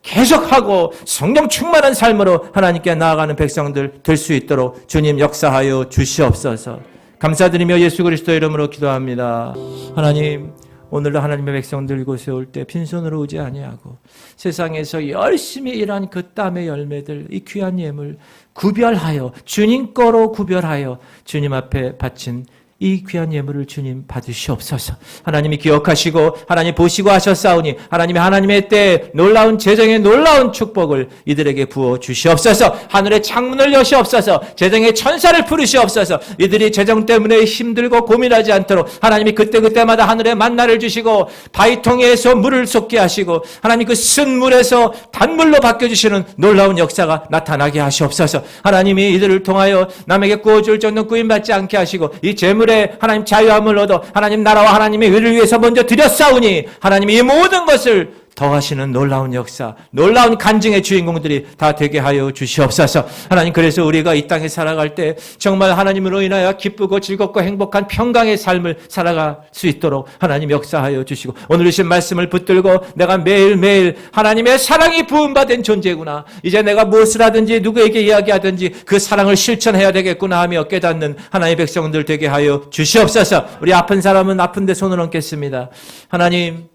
계속하고 성령 충만한 삶으로 하나님께 나아가는 백성들 될 수 있도록 주님 역사하여 주시옵소서. 감사드리며 예수 그리스도 이름으로 기도합니다. 하나님 오늘도 하나님의 백성들 이곳에 올 때 빈손으로 오지 아니하고 세상에서 열심히 일한 그 땀의 열매들 이 귀한 예물 구별하여 주님 거로 구별하여 주님 앞에 바친 이 귀한 예물을 주님 받으시옵소서. 하나님이 기억하시고 하나님 보시고 하셨사오니 하나님의 때에 놀라운 재정의 놀라운 축복을 이들에게 부어 주시옵소서. 하늘의 창문을 여시옵소서. 재정의 천사를 부르시옵소서. 이들이 재정 때문에 힘들고 고민하지 않도록 하나님이 그때그때마다 하늘에 만나를 주시고 바위통에서 물을 쏟게 하시고 하나님 그 쓴 물에서 단물로 바뀌어주시는 놀라운 역사가 나타나게 하시옵소서. 하나님이 이들을 통하여 남에게 구워줄 정도 구임받지 않게 하시고 이 재물 하나님 자유함을 얻어 하나님 나라와 하나님의 의를 위해서 먼저 드렸사오니 하나님이 이 모든 것을 더하시는 놀라운 역사, 놀라운 간증의 주인공들이 다 되게 하여 주시옵소서. 하나님 그래서 우리가 이 땅에 살아갈 때 정말 하나님으로 인하여 기쁘고 즐겁고 행복한 평강의 삶을 살아갈 수 있도록 하나님 역사하여 주시고 오늘 주신 말씀을 붙들고 내가 매일매일 하나님의 사랑이 부음받은 존재구나. 이제 내가 무엇을 하든지 누구에게 이야기하든지 그 사랑을 실천해야 되겠구나 하며 깨닫는 하나님의 백성들 되게 하여 주시옵소서. 우리 아픈 사람은 아픈데 손을 얹겠습니다. 하나님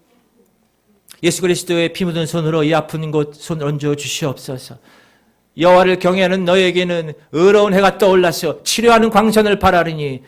예수 그리스도의 피 묻은 손으로 이 아픈 곳 손 얹어 주시옵소서. 여호와를 경외하는 너에게는 의로운 해가 떠올라서 치료하는 광선을 바라리니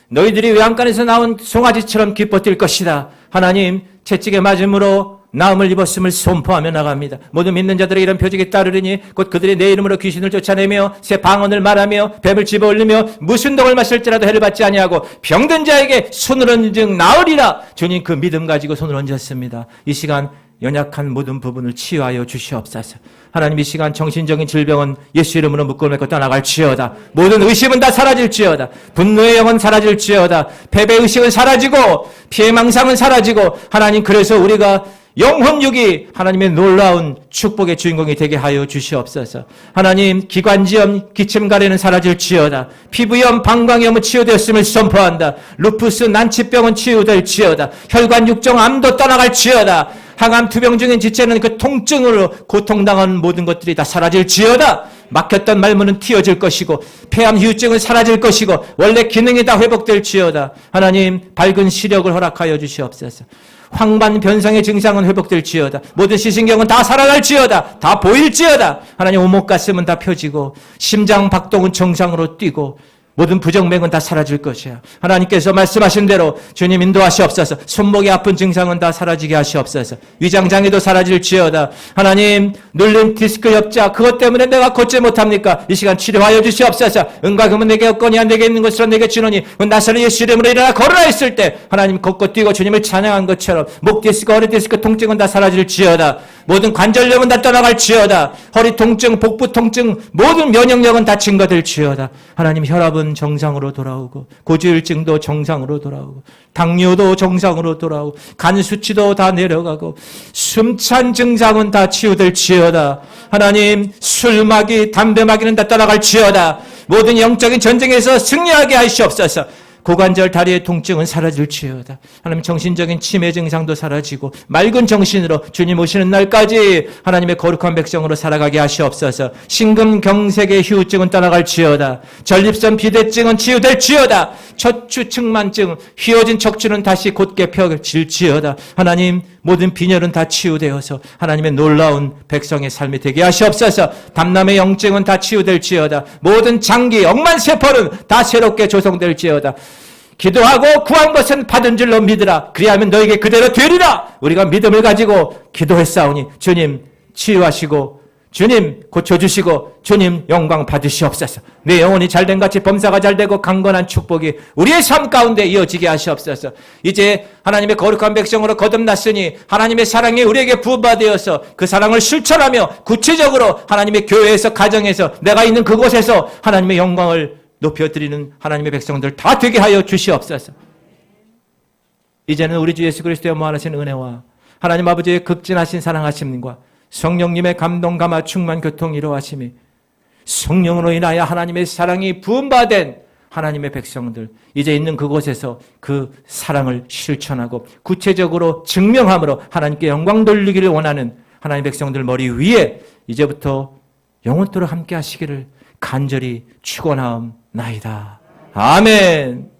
너희들이 외양간에서 나온 송아지처럼 기뻐 뛸 것이다. 하나님 채찍에 맞음으로 나음을 입었음을 선포하며 나갑니다. 모든 믿는 자들의 이런 표적이 따르리니 곧 그들이 내 이름으로 귀신을 쫓아내며 새 방언을 말하며 뱀을 집어올리며 무슨 독을 마실지라도 해를 받지 아니하고 병든 자에게 손을 얹은 나으리라. 주님 그 믿음 가지고 손을 얹었습니다. 이 시간 연약한 모든 부분을 치유하여 주시옵소서. 하나님 이 시간 정신적인 질병은 예수 이름으로 묶고 맺고 떠나갈지어다. 모든 의심은 다 사라질지어다. 분노의 영은 사라질지어다. 패배의식은 사라지고 피해망상은 사라지고 하나님 그래서 우리가 영혼육이 하나님의 놀라운 축복의 주인공이 되게 하여 주시옵소서. 하나님, 기관지염, 기침가래는 사라질지어다. 피부염, 방광염은 치유되었음을 선포한다. 루푸스, 난치병은 치유될지어다. 혈관 육종, 암도 떠나갈지어다. 항암 투병 중인 지체는 그 통증으로 고통당하는 모든 것들이 다 사라질지어다. 막혔던 말문은 틔어질 것이고 폐암 후유증은 사라질 것이고 원래 기능이 다 회복될지어다. 하나님, 밝은 시력을 허락하여 주시옵소서. 황반 변성의 증상은 회복될지어다. 모든 시신경은 다 살아날지어다. 다 보일지어다. 하나님, 오목 가슴은 다 펴지고 심장 박동은 정상으로 뛰고 모든 부정맥은 다 사라질 것이야. 하나님께서 말씀하신 대로 주님 인도하시옵소서. 손목이 아픈 증상은 다 사라지게 하시옵소서. 위장장애도 사라질지어다. 하나님, 눌린 디스크 협자, 그것 때문에 내가 걷지 못합니까? 이 시간 치료하여 주시옵소서. 은과 금은 내게 없거니와 내게 있는 것으로 내게 주노니 나사렛 예수 이름으로 일어나 걸으라 했을 때 하나님 걷고 뛰고 주님을 찬양한 것처럼 목 디스크, 허리 디스크 통증은 다 사라질지어다. 모든 관절염은 다 떠나갈지어다. 허리 통증, 복부 통증, 모든 면역력은 다 증가될지어다. 하나님, 혈압은 정상으로 돌아오고 고지혈증도 정상으로 돌아오고 당뇨도 정상으로 돌아오고 간 수치도 다 내려가고 숨찬 증상은 다 치유될지어다. 하나님, 술 마귀, 담배 마귀는 다 떠나갈지어다. 모든 영적인 전쟁에서 승리하게 하시옵소서. 고관절 다리의 통증은 사라질지어다. 하나님, 정신적인 치매 증상도 사라지고 맑은 정신으로 주님 오시는 날까지 하나님의 거룩한 백성으로 살아가게 하시옵소서. 심근경색의 후유증은 떠나갈지어다. 전립선 비대증은 치유될지어다. 척추측만증, 휘어진 척추는 다시 곧게 펴질지어다. 하나님, 모든 빈혈은 다 치유되어서 하나님의 놀라운 백성의 삶이 되게 하시옵소서. 담남의 영증은 다 치유될지어다. 모든 장기, 억만 세포는 다 새롭게 조성될지어다. 기도하고 구한 것은 받은 줄로 믿으라. 그리하면 너에게 그대로 되리라. 우리가 믿음을 가지고 기도했사오니 주님 치유하시고 주님 고쳐주시고 주님 영광 받으시옵소서. 내 영혼이 잘된 같이 범사가 잘되고 강건한 축복이 우리의 삶 가운데 이어지게 하시옵소서. 이제 하나님의 거룩한 백성으로 거듭났으니 하나님의 사랑이 우리에게 부어되어서 그 사랑을 실천하며 구체적으로 하나님의 교회에서, 가정에서, 내가 있는 그곳에서 하나님의 영광을 높여드리는 하나님의 백성들 다 되게 하여 주시옵소서. 이제는 우리 주 예수 그리스도의 무한하신 은혜와 하나님 아버지의 극진하신 사랑하심과 성령님의 감동 감화 충만 교통 이루하심이 성령으로 인하여 하나님의 사랑이 부음받은 하나님의 백성들, 이제 있는 그곳에서 그 사랑을 실천하고 구체적으로 증명함으로 하나님께 영광 돌리기를 원하는 하나님의 백성들 머리 위에 이제부터 영원토록 함께 하시기를 간절히 축원하옵나이다. 아멘.